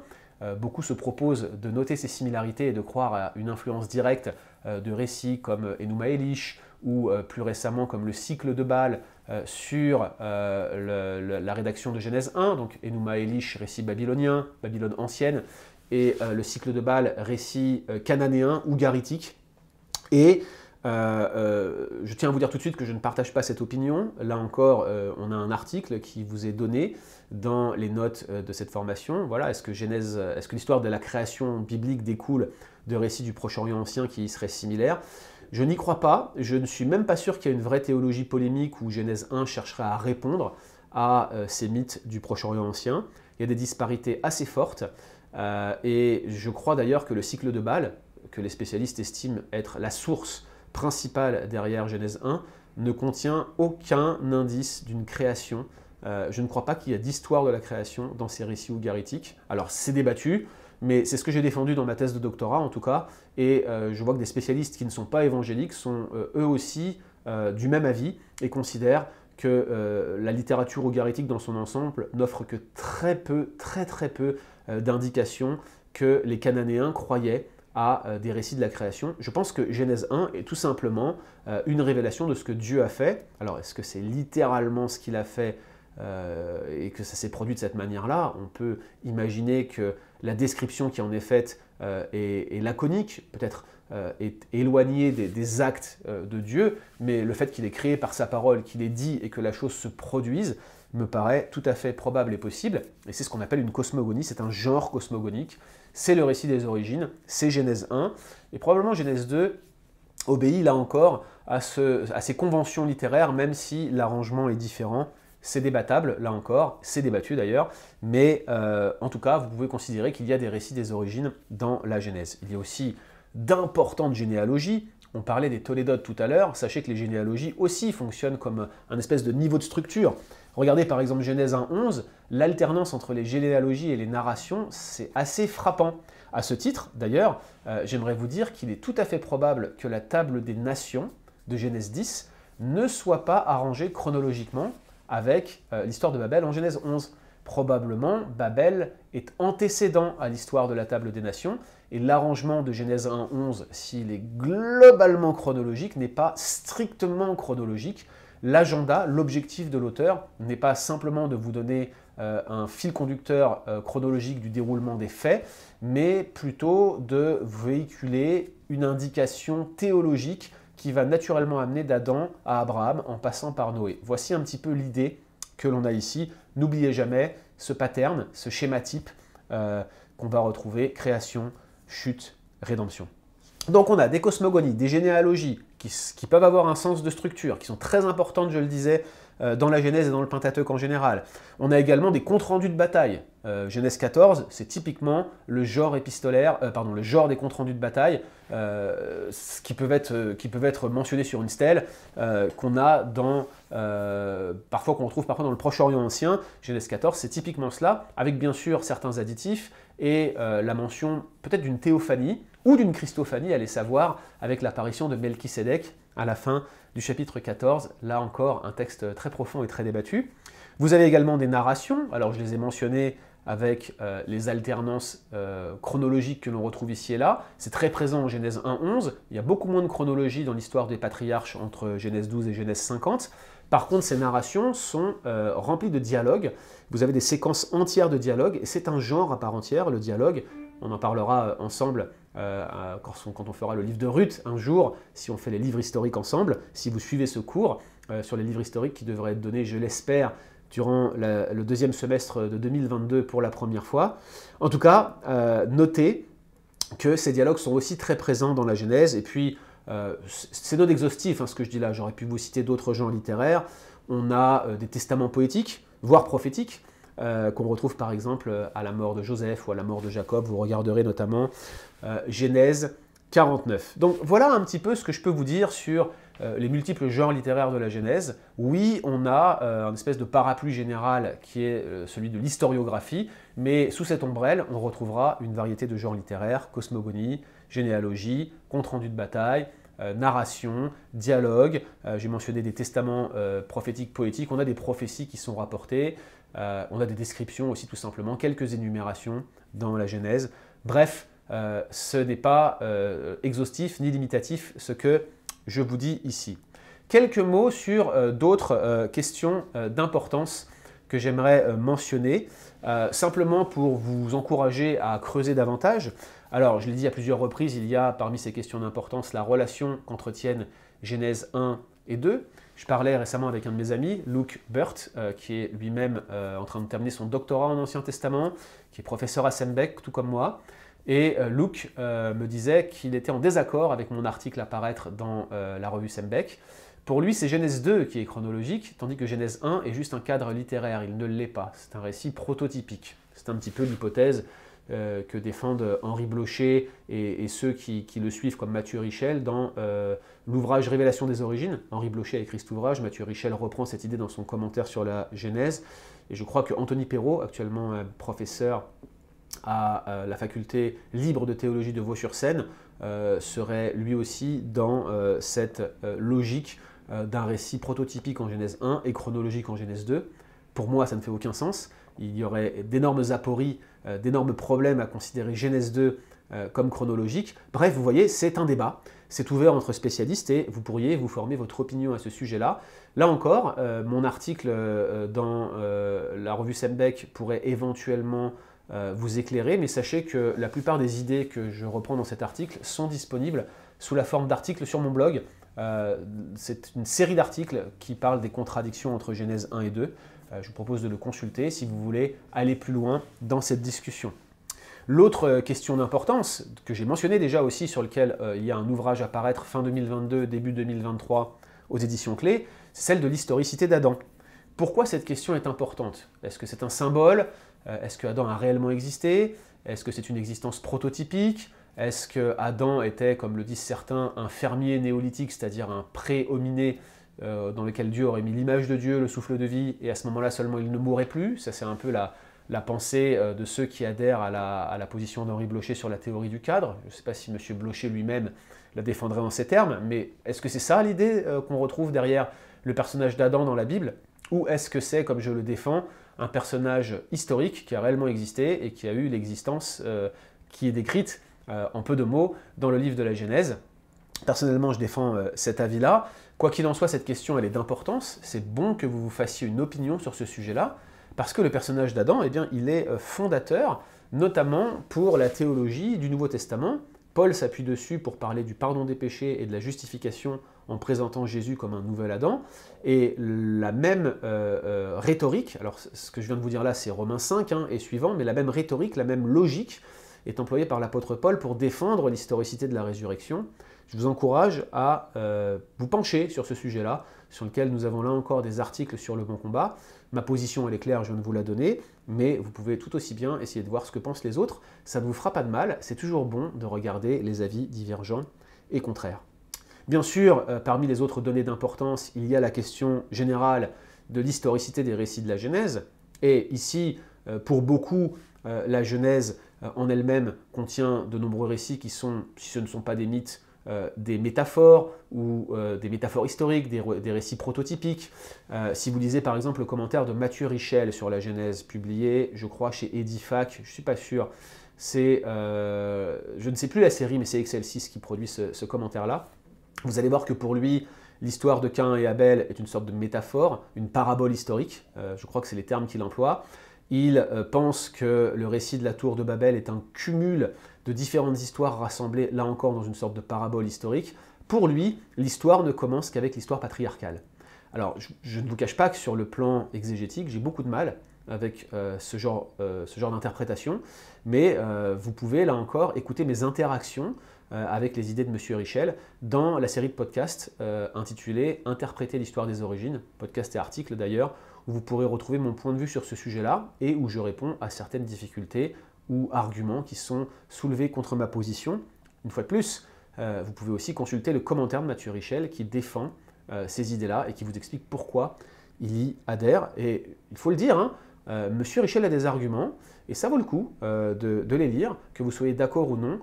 [SPEAKER 1] Beaucoup se proposent de noter ces similarités et de croire à une influence directe de récits comme Enuma Elish ou plus récemment comme le cycle de Baal sur la rédaction de Genèse 1, donc Enuma Elish, récit babylonien, Babylone ancienne, et le cycle de Baal, récit cananéen ou garitique. Et je tiens à vous dire tout de suite que je ne partage pas cette opinion. Là encore, on a un article qui vous est donné dans les notes de cette formation. Voilà, est-ce que l'histoire de la création biblique découle de récits du Proche-Orient ancien qui y seraient similaires? Je n'y crois pas. Je ne suis même pas sûr qu'il y ait une vraie théologie polémique où Genèse 1 chercherait à répondre à ces mythes du Proche-Orient ancien. Il y a des disparités assez fortes. Et je crois d'ailleurs que le cycle de Baal, que les spécialistes estiment être la source principale derrière Genèse 1, ne contient aucun indice d'une création. Je ne crois pas qu'il y ait d'histoire de la création dans ces récits ougaritiques. Alors c'est débattu, mais c'est ce que j'ai défendu dans ma thèse de doctorat en tout cas, et je vois que des spécialistes qui ne sont pas évangéliques sont eux aussi du même avis et considèrent que la littérature ougaritique dans son ensemble n'offre que très peu d'indications que les Cananéens croyaient à des récits de la création. Je pense que Genèse 1 est tout simplement une révélation de ce que Dieu a fait. Alors, est-ce que c'est littéralement ce qu'il a fait et que ça s'est produit de cette manière-là? On peut imaginer que la description qui en est faite est laconique, peut-être est éloignée des actes de Dieu, mais le fait qu'il est créé par sa parole, qu'il est dit et que la chose se produise, me paraît tout à fait probable et possible, et c'est ce qu'on appelle une cosmogonie, c'est un genre cosmogonique, c'est le récit des origines, c'est Genèse 1, et probablement Genèse 2 obéit là encore à ces conventions littéraires, même si l'arrangement est différent. C'est débattable, là encore, c'est débattu d'ailleurs, mais en tout cas, vous pouvez considérer qu'il y a des récits des origines dans la Genèse. Il y a aussi d'importantes généalogies. On parlait des Tolédotes tout à l'heure, sachez que les généalogies aussi fonctionnent comme un espèce de niveau de structure. Regardez par exemple Genèse 1.11, l'alternance entre les généalogies et les narrations, c'est assez frappant. À ce titre, d'ailleurs, j'aimerais vous dire qu'il est tout à fait probable que la table des nations de Genèse 10 ne soit pas arrangée chronologiquement avec l'histoire de Babel en Genèse 11. Probablement, Babel est antécédent à l'histoire de la table des nations, et l'arrangement de Genèse 1.11, s'il est globalement chronologique, n'est pas strictement chronologique. L'agenda, l'objectif de l'auteur, n'est pas simplement de vous donner un fil conducteur chronologique du déroulement des faits, mais plutôt de véhiculer une indication théologique qui va naturellement amener d'Adam à Abraham en passant par Noé. Voici un petit peu l'idée que l'on a ici. N'oubliez jamais ce pattern, ce schéma type qu'on va retrouver, création, chute, rédemption. Donc on a des cosmogonies, des généalogies qui peuvent avoir un sens de structure, qui sont très importantes, je le disais, dans la Genèse et dans le Pentateuque en général. On a également des comptes rendus de bataille. Genèse 14, c'est typiquement le genre épistolaire, le genre des comptes rendus de bataille, qui peuvent être mentionnés sur une stèle, qu'on a qu'on retrouve parfois dans le Proche-Orient ancien. Genèse 14, c'est typiquement cela, avec bien sûr certains additifs et la mention peut-être d'une théophanie ou d'une christophanie, allez savoir, avec l'apparition de Melchisédek à la fin du chapitre 14. Là encore, un texte très profond et très débattu. Vous avez également des narrations, alors je les ai mentionnées avec les alternances chronologiques que l'on retrouve ici et là. C'est très présent en Genèse 1.11. Il y a beaucoup moins de chronologie dans l'histoire des patriarches entre Genèse 12 et Genèse 50. Par contre, ces narrations sont remplies de dialogues. Vous avez des séquences entières de dialogues, et c'est un genre à part entière, le dialogue. On en parlera ensemble quand on fera le livre de Ruth un jour, si on fait les livres historiques ensemble, si vous suivez ce cours sur les livres historiques qui devrait être donné, je l'espère, durant le deuxième semestre de 2022 pour la première fois. En tout cas, notez que ces dialogues sont aussi très présents dans la Genèse, et puis c'est non exhaustif ce que je dis là, j'aurais pu vous citer d'autres genres littéraires. On a des testaments poétiques, voire prophétiques. qu'on retrouve par exemple à la mort de Joseph ou à la mort de Jacob. Vous regarderez notamment Genèse 49. Donc voilà un petit peu ce que je peux vous dire sur les multiples genres littéraires de la Genèse. Oui, on a un espèce de parapluie général qui est celui de l'historiographie, mais sous cette ombrelle, on retrouvera une variété de genres littéraires, cosmogonie, généalogie, compte-rendu de bataille, narration, dialogue. J'ai mentionné des testaments prophétiques, poétiques. On a des prophéties qui sont rapportées. On a des descriptions aussi tout simplement, quelques énumérations dans la Genèse. Bref, ce n'est pas exhaustif ni limitatif ce que je vous dis ici. Quelques mots sur d'autres questions d'importance que j'aimerais mentionner, simplement pour vous encourager à creuser davantage. Alors, je l'ai dit à plusieurs reprises, il y a parmi ces questions d'importance la relation qu'entretiennent Genèse 1 et 2. Je parlais récemment avec un de mes amis, Luke Burt, qui est lui-même en train de terminer son doctorat en Ancien Testament, qui est professeur à Sembec, tout comme moi. Et Luke me disait qu'il était en désaccord avec mon article à paraître dans la revue Sembec. Pour lui, c'est Genèse 2 qui est chronologique, tandis que Genèse 1 est juste un cadre littéraire, il ne l'est pas. C'est un récit prototypique. C'est un petit peu l'hypothèse que défendent Henri Blocher et ceux qui le suivent comme Mathieu Richel dans l'ouvrage Révélation des origines. Henri Blocher a écrit cet ouvrage, Mathieu Richel reprend cette idée dans son commentaire sur la Genèse. Et je crois que Anthony Perrault, actuellement professeur à la faculté libre de théologie de Vaux-sur-Seine, serait lui aussi dans cette logique d'un récit prototypique en Genèse 1 et chronologique en Genèse 2. Pour moi, ça ne fait aucun sens. Il y aurait d'énormes apories, d'énormes problèmes à considérer Genèse 2 comme chronologique. Bref, vous voyez, c'est un débat. C'est ouvert entre spécialistes et vous pourriez vous former votre opinion à ce sujet-là. Là encore, mon article dans la revue Sembec pourrait éventuellement vous éclairer, mais sachez que la plupart des idées que je reprends dans cet article sont disponibles sous la forme d'articles sur mon blog. C'est une série d'articles qui parlent des contradictions entre Genèse 1 et 2. Je vous propose de le consulter si vous voulez aller plus loin dans cette discussion. L'autre question d'importance, que j'ai mentionné déjà aussi, sur lequel il y a un ouvrage à paraître fin 2022, début 2023 aux éditions Clés, c'est celle de l'historicité d'Adam. Pourquoi cette question est importante? Est-ce que c'est un symbole? Est-ce que Adam a réellement existé? Est-ce que c'est une existence prototypique? Est-ce que Adam était, comme le disent certains, un fermier néolithique, c'est-à-dire un pré-hominé dans lequel Dieu aurait mis l'image de Dieu, le souffle de vie, et à ce moment-là seulement il ne mourrait plus? Ça, c'est un peu la pensée de ceux qui adhèrent à la position d'Henri Blocher sur la théorie du cadre. Je ne sais pas si M. Blocher lui-même la défendrait en ces termes, mais est-ce que c'est ça l'idée qu'on retrouve derrière le personnage d'Adam dans la Bible? Ou est-ce que c'est, comme je le défends, un personnage historique qui a réellement existé et qui a eu l'existence qui est décrite en peu de mots dans le livre de la Genèse? Personnellement, je défends cet avis-là. Quoi qu'il en soit, cette question elle est d'importance. C'est bon que vous vous fassiez une opinion sur ce sujet-là, parce que le personnage d'Adam, eh bien, il est fondateur, notamment pour la théologie du Nouveau Testament. Paul s'appuie dessus pour parler du pardon des péchés et de la justification en présentant Jésus comme un nouvel Adam. Et la même rhétorique, alors ce que je viens de vous dire là, c'est Romains 5 et suivant, mais la même rhétorique, la même logique est employée par l'apôtre Paul pour défendre l'historicité de la résurrection. Je vous encourage à vous pencher sur ce sujet-là, sur lequel nous avons là encore des articles sur le bon combat. Ma position, elle est claire, je viens de vous la donner, mais vous pouvez tout aussi bien essayer de voir ce que pensent les autres. Ça ne vous fera pas de mal, c'est toujours bon de regarder les avis divergents et contraires. Bien sûr, parmi les autres données d'importance, il y a la question générale de l'historicité des récits de la Genèse. Et ici, pour beaucoup, la Genèse en elle-même contient de nombreux récits qui sont, si ce ne sont pas des mythes, des métaphores ou des métaphores historiques, des récits prototypiques. Si vous lisez par exemple le commentaire de Mathieu Richel sur la Genèse, publié, je crois, chez Edifac, je ne suis pas sûr, c'est, je ne sais plus la série, mais c'est Excel 6 qui produit ce commentaire-là. Vous allez voir que pour lui, l'histoire de Caïn et Abel est une sorte de métaphore, une parabole historique, je crois que c'est les termes qu'il emploie. Il pense que le récit de la tour de Babel est un cumul de différentes histoires rassemblées, là encore, dans une sorte de parabole historique. Pour lui, l'histoire ne commence qu'avec l'histoire patriarcale. Alors, je ne vous cache pas que sur le plan exégétique, j'ai beaucoup de mal avec ce genre d'interprétation, mais vous pouvez, là encore, écouter mes interactions avec les idées de Monsieur Richel dans la série de podcasts intitulée « Interpréter l'histoire des origines », podcast et article d'ailleurs, où vous pourrez retrouver mon point de vue sur ce sujet-là et où je réponds à certaines difficultés ou arguments qui sont soulevés contre ma position. Une fois de plus, vous pouvez aussi consulter le commentaire de Mathieu Richel qui défend ces idées-là et qui vous explique pourquoi il y adhère. Et il faut le dire, hein, Monsieur Richel a des arguments et ça vaut le coup de les lire, que vous soyez d'accord ou non.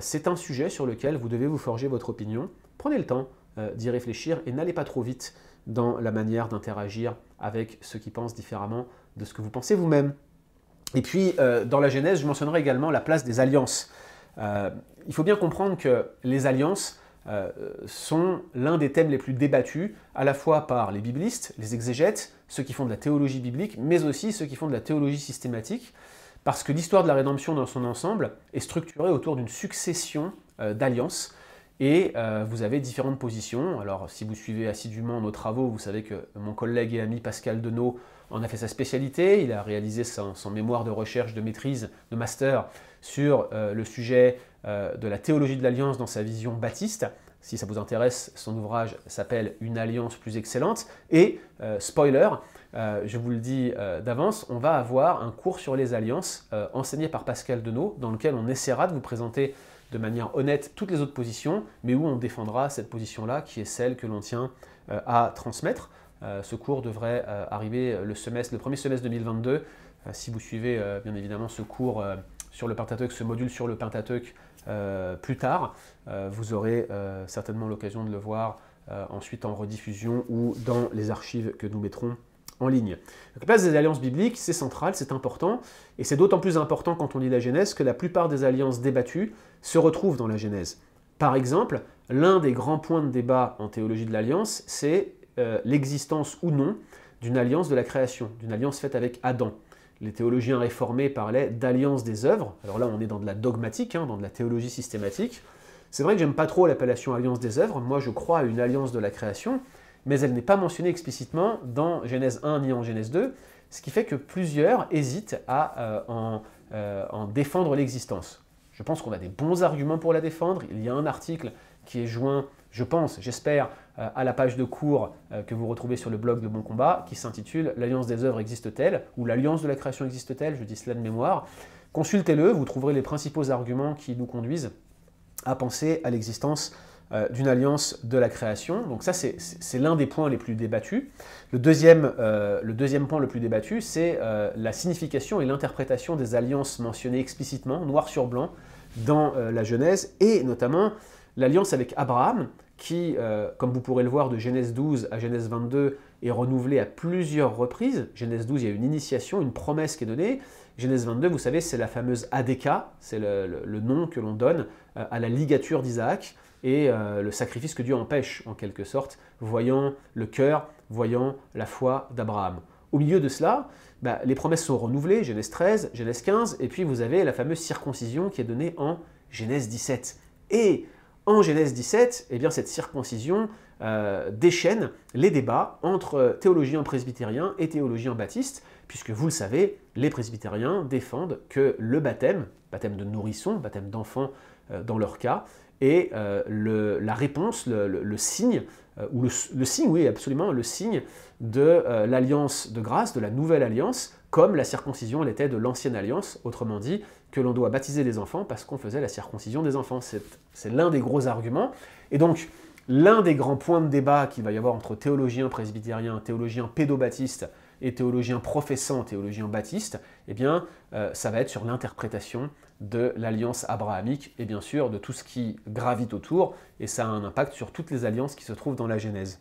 [SPEAKER 1] C'est un sujet sur lequel vous devez vous forger votre opinion. Prenez le temps d'y réfléchir et n'allez pas trop vite dans la manière d'interagir avec ceux qui pensent différemment de ce que vous pensez vous-même. Et puis, dans la Genèse, je mentionnerai également la place des alliances. Il faut bien comprendre que les alliances sont l'un des thèmes les plus débattus, à la fois par les biblistes, les exégètes, ceux qui font de la théologie biblique, mais aussi ceux qui font de la théologie systématique, parce que l'histoire de la rédemption dans son ensemble est structurée autour d'une succession d'alliances, et vous avez différentes positions. Alors, si vous suivez assidûment nos travaux, vous savez que mon collègue et ami Pascal Denot en a fait sa spécialité. Il a réalisé son mémoire de recherche de maîtrise, de master, sur le sujet de la théologie de l'alliance dans sa vision baptiste. Si ça vous intéresse, son ouvrage s'appelle « Une alliance plus excellente ». Et, spoiler, je vous le dis d'avance, on va avoir un cours sur les alliances enseigné par Pascal Denot, dans lequel on essaiera de vous présenter de manière honnête toutes les autres positions, mais où on défendra cette position-là, qui est celle que l'on tient à transmettre. Ce cours devrait arriver le premier semestre 2022. Si vous suivez bien évidemment ce cours sur le Pentateuque, ce module sur le Pentateuque plus tard, vous aurez certainement l'occasion de le voir ensuite en rediffusion ou dans les archives que nous mettrons en ligne. La place des alliances bibliques, c'est central, c'est important, et c'est d'autant plus important quand on lit la Genèse que la plupart des alliances débattues se retrouvent dans la Genèse. Par exemple, l'un des grands points de débat en théologie de l'alliance, c'est l'existence ou non d'une alliance de la création, d'une alliance faite avec Adam. Les théologiens réformés parlaient d'alliance des œuvres. Alors là, on est dans de la dogmatique, dans de la théologie systématique. C'est vrai que j'aime pas trop l'appellation alliance des œuvres. Moi, je crois à une alliance de la création, mais elle n'est pas mentionnée explicitement dans Genèse 1 ni en Genèse 2, ce qui fait que plusieurs hésitent à en défendre l'existence. Je pense qu'on a des bons arguments pour la défendre. Il y a un article qui est joint, je pense, j'espère, à la page de cours que vous retrouvez sur le blog de Bon Combat, qui s'intitule « L'alliance des œuvres existe-t-elle » ou « L'alliance de la création existe-t-elle ?» Je dis cela de mémoire. Consultez-le, vous trouverez les principaux arguments qui nous conduisent à penser à l'existence d'une alliance de la création. Donc ça, c'est l'un des points les plus débattus. Le deuxième point le plus débattu, c'est la signification et l'interprétation des alliances mentionnées explicitement, noir sur blanc, dans la Genèse, et notamment l'alliance avec Abraham, qui, comme vous pourrez le voir, de Genèse 12 à Genèse 22, est renouvelée à plusieurs reprises. Genèse 12, il y a une initiation, une promesse qui est donnée. Genèse 22, vous savez, c'est la fameuse Hadéka, c'est le nom que l'on donne à la ligature d'Isaac, et le sacrifice que Dieu empêche, en quelque sorte, voyant le cœur, voyant la foi d'Abraham. Au milieu de cela, les promesses sont renouvelées, Genèse 13, Genèse 15, et puis vous avez la fameuse circoncision qui est donnée en Genèse 17. Et en Genèse 17, eh bien, cette circoncision déchaîne les débats entre théologiens presbytériens et théologiens baptistes, puisque vous le savez, les presbytériens défendent que le baptême de nourrisson, baptême d'enfant dans leur cas, est la réponse, le signe, ou le signe, oui, absolument, le signe de l'alliance de grâce, de la nouvelle alliance, comme la circoncision l'était de l'ancienne alliance, autrement dit, que l'on doit baptiser des enfants parce qu'on faisait la circoncision des enfants. C'est l'un des gros arguments. Et donc, l'un des grands points de débat qu'il va y avoir entre théologiens presbytériens, théologiens pédobaptistes et théologiens professants, théologiens baptistes, eh bien, ça va être sur l'interprétation de l'alliance abrahamique et bien sûr de tout ce qui gravite autour, et ça a un impact sur toutes les alliances qui se trouvent dans la Genèse.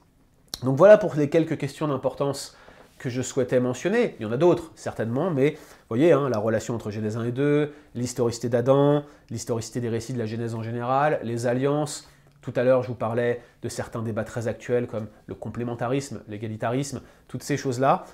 [SPEAKER 1] Donc voilà pour les quelques questions d'importance que je souhaitais mentionner. Il y en a d'autres, certainement, mais vous voyez, la relation entre Genèse 1 et 2, l'historicité d'Adam, l'historicité des récits de la Genèse en général, les alliances. Tout à l'heure, je vous parlais de certains débats très actuels comme le complémentarisme, l'égalitarisme, toutes ces choses-là,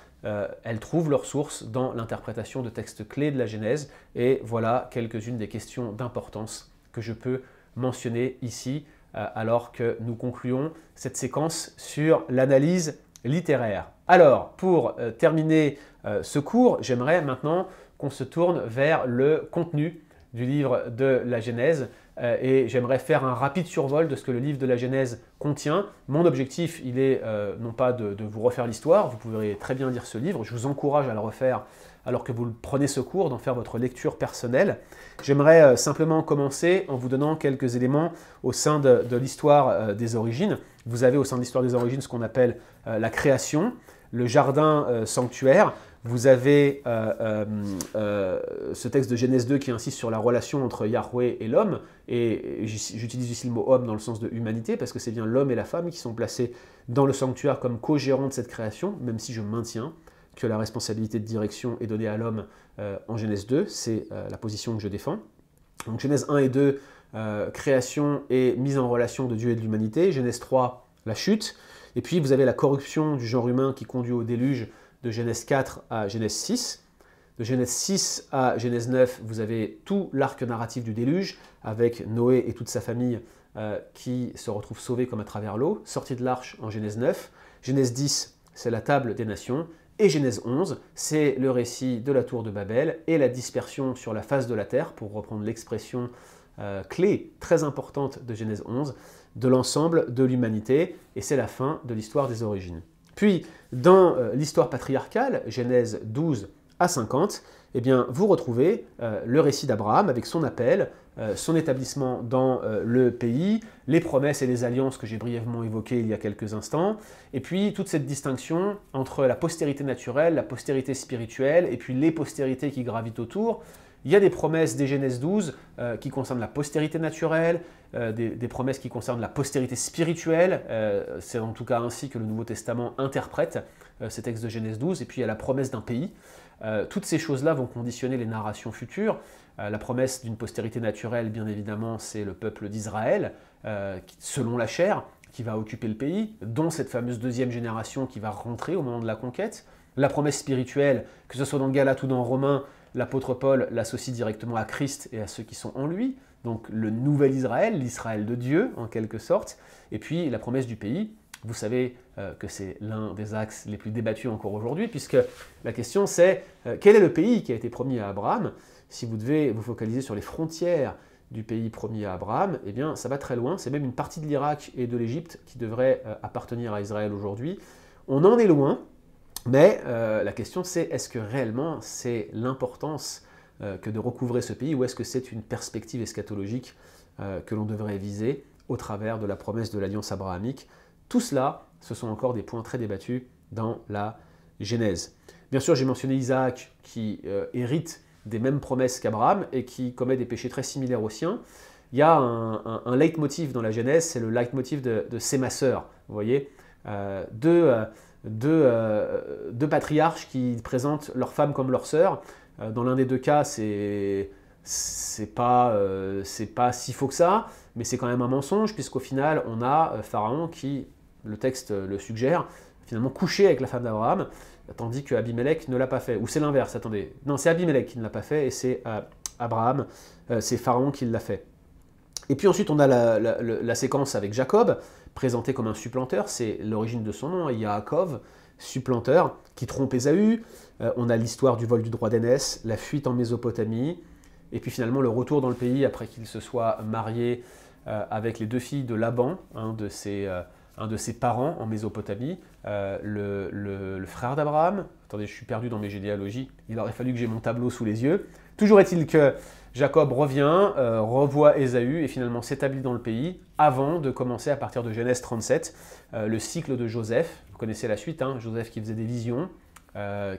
[SPEAKER 1] elles trouvent leur source dans l'interprétation de textes clés de la Genèse, et voilà quelques-unes des questions d'importance que je peux mentionner ici, alors que nous concluons cette séquence sur l'analyse littéraire. Alors, pour terminer ce cours, j'aimerais maintenant qu'on se tourne vers le contenu du livre de la Genèse, et j'aimerais faire un rapide survol de ce que le livre de la Genèse contient. Mon objectif, il est non pas de vous refaire l'histoire, vous pourrez très bien lire ce livre, je vous encourage à le refaire alors que vous prenez ce cours, d'en faire votre lecture personnelle. J'aimerais simplement commencer en vous donnant quelques éléments au sein de l'histoire des origines. Vous avez au sein de l'histoire des origines ce qu'on appelle la création, le jardin sanctuaire. Vous avez ce texte de Genèse 2 qui insiste sur la relation entre Yahweh et l'homme, et j'utilise ici le mot homme dans le sens de humanité, parce que c'est bien l'homme et la femme qui sont placés dans le sanctuaire comme co-gérants de cette création, même si je maintiens que la responsabilité de direction est donnée à l'homme en Genèse 2, c'est la position que je défends. Donc Genèse 1 et 2, création et mise en relation de Dieu et de l'humanité. Genèse 3, la chute. Et puis vous avez la corruption du genre humain qui conduit au déluge de Genèse 4 à Genèse 6. De Genèse 6 à Genèse 9, vous avez tout l'arc narratif du déluge, avec Noé et toute sa famille qui se retrouvent sauvés comme à travers l'eau. Sortie de l'arche en Genèse 9. Genèse 10, c'est la table des nations. Et Genèse 11, c'est le récit de la tour de Babel et la dispersion sur la face de la terre, pour reprendre l'expression clé très importante de Genèse 11, de l'ensemble de l'humanité, et c'est la fin de l'histoire des origines. Puis, dans l'histoire patriarcale, Genèse 12 à 50, eh bien, vous retrouvez le récit d'Abraham avec son appel, son établissement dans le pays, les promesses et les alliances que j'ai brièvement évoquées il y a quelques instants, et puis toute cette distinction entre la postérité naturelle, la postérité spirituelle, et puis les postérités qui gravitent autour. Il y a des promesses des Genèse 12 qui concernent la postérité naturelle, des promesses qui concernent la postérité spirituelle, c'est en tout cas ainsi que le Nouveau Testament interprète ces textes de Genèse 12, et puis il y a la promesse d'un pays. Toutes ces choses-là vont conditionner les narrations futures. La promesse d'une postérité naturelle, bien évidemment, c'est le peuple d'Israël, selon la chair, qui va occuper le pays, dont cette fameuse deuxième génération qui va rentrer au moment de la conquête. La promesse spirituelle, que ce soit dans Galates ou dans Romains, l'apôtre Paul l'associe directement à Christ et à ceux qui sont en lui, donc le nouvel Israël, l'Israël de Dieu en quelque sorte, et puis la promesse du pays. Vous savez que c'est l'un des axes les plus débattus encore aujourd'hui, puisque la question c'est quel est le pays qui a été promis à Abraham? Si vous devez vous focaliser sur les frontières du pays promis à Abraham, eh bien ça va très loin, c'est même une partie de l'Irak et de l'Égypte qui devrait appartenir à Israël aujourd'hui. On en est loin, mais la question c'est, est-ce que réellement c'est l'importance que de recouvrer ce pays, ou est-ce que c'est une perspective eschatologique que l'on devrait viser au travers de la promesse de l'alliance abrahamique? Tout cela, ce sont encore des points très débattus dans la Genèse. Bien sûr, j'ai mentionné Isaac qui hérite des mêmes promesses qu'Abraham et qui commet des péchés très similaires aux siens. Il y a un leitmotiv dans la Genèse, c'est le leitmotiv de c'est ma sœur. Vous voyez, deux patriarches qui présentent leur femme comme leur sœur. Dans l'un des deux cas, c'est pas si faux que ça, mais c'est quand même un mensonge, puisqu'au final, on a Pharaon qui, le texte le suggère, finalement couché avec la femme d'Abraham, tandis que Abimelech ne l'a pas fait. Ou c'est l'inverse, attendez. Non, c'est Abimelech qui ne l'a pas fait, et c'est Abraham, c'est Pharaon qui l'a fait. Et puis ensuite, on a la séquence avec Jacob, présenté comme un supplanteur, c'est l'origine de son nom, Yaakov, supplanteur, qui trompe Ésaü. On a l'histoire du vol du droit d'aînesse, la fuite en Mésopotamie, et puis finalement le retour dans le pays après qu'il se soit marié avec les deux filles de Laban, un de ses parents en Mésopotamie, le frère d'Abraham. Attendez, je suis perdu dans mes généalogies, il aurait fallu que j'ai mon tableau sous les yeux. Toujours est-il que Jacob revient, revoit Ésaü et finalement s'établit dans le pays avant de commencer à partir de Genèse 37 le cycle de Joseph. Vous connaissez la suite, hein, Joseph qui faisait des visions,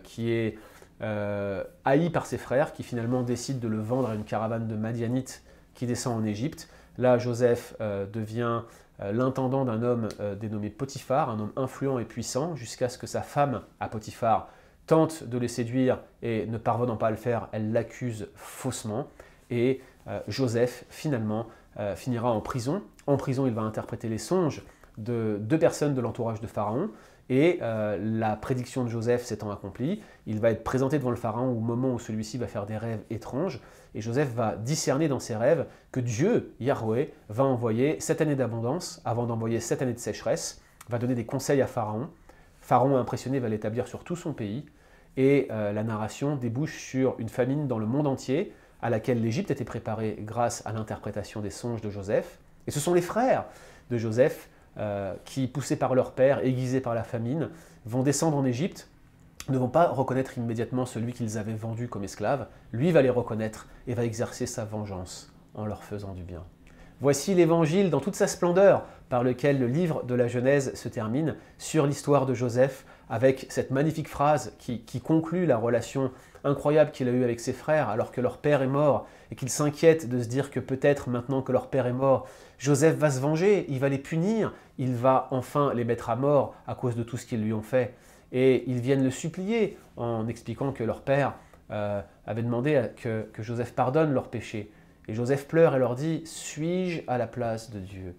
[SPEAKER 1] qui est haï par ses frères, qui finalement décide de le vendre à une caravane de Madianites qui descend en Égypte. Là, Joseph devient l'intendant d'un homme dénommé Potiphar, un homme influent et puissant, jusqu'à ce que sa femme, à Potiphar, tente de les séduire et ne parvenant pas à le faire, elle l'accuse faussement. Et Joseph, finalement, finira en prison. En prison, il va interpréter les songes de deux personnes de l'entourage de Pharaon. Et la prédiction de Joseph s'étant accomplie, il va être présenté devant le Pharaon au moment où celui-ci va faire des rêves étranges. Et Joseph va discerner dans ses rêves que Dieu, Yahweh, va envoyer 7 années d'abondance avant d'envoyer 7 années de sécheresse, va donner des conseils à Pharaon. Pharaon, impressionné, va l'établir sur tout son pays. Et la narration débouche sur une famine dans le monde entier, à laquelle l'Égypte était préparée grâce à l'interprétation des songes de Joseph. Et ce sont les frères de Joseph qui, poussés par leur père, aiguisés par la famine, vont descendre en Égypte, ne vont pas reconnaître immédiatement celui qu'ils avaient vendu comme esclave. Lui va les reconnaître et va exercer sa vengeance en leur faisant du bien. Voici l'Évangile dans toute sa splendeur par lequel le livre de la Genèse se termine sur l'histoire de Joseph avec cette magnifique phrase qui conclut la relation incroyable qu'il a eue avec ses frères alors que leur père est mort et qu'il s'inquiète de se dire que peut-être maintenant que leur père est mort, Joseph va se venger, il va les punir, il va enfin les mettre à mort à cause de tout ce qu'ils lui ont fait. Et ils viennent le supplier en expliquant que leur père avait demandé que Joseph pardonne leurs péchés. Et Joseph pleure et leur dit « Suis-je à la place de Dieu?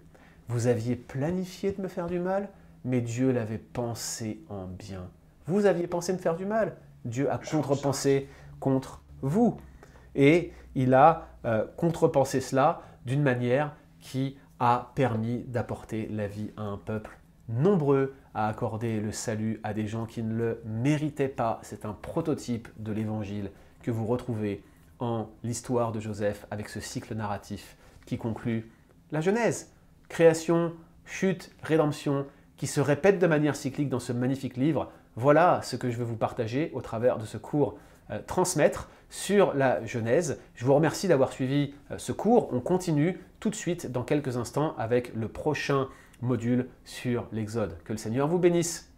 [SPEAKER 1] Vous aviez planifié de me faire du mal, mais Dieu l'avait pensé en bien. Vous aviez pensé me faire du mal, Dieu a contrepensé contre vous. » Et il a contrepensé cela d'une manière qui a permis d'apporter la vie à un peuple nombreux, à accorder le salut à des gens qui ne le méritaient pas. C'est un prototype de l'Évangile que vous retrouvez en l'histoire de Joseph avec ce cycle narratif qui conclut la Genèse. Création, chute, rédemption, qui se répète de manière cyclique dans ce magnifique livre. Voilà ce que je veux vous partager au travers de ce cours transmettre sur la Genèse. Je vous remercie d'avoir suivi ce cours. On continue tout de suite dans quelques instants avec le prochain module sur l'Exode. Que le Seigneur vous bénisse.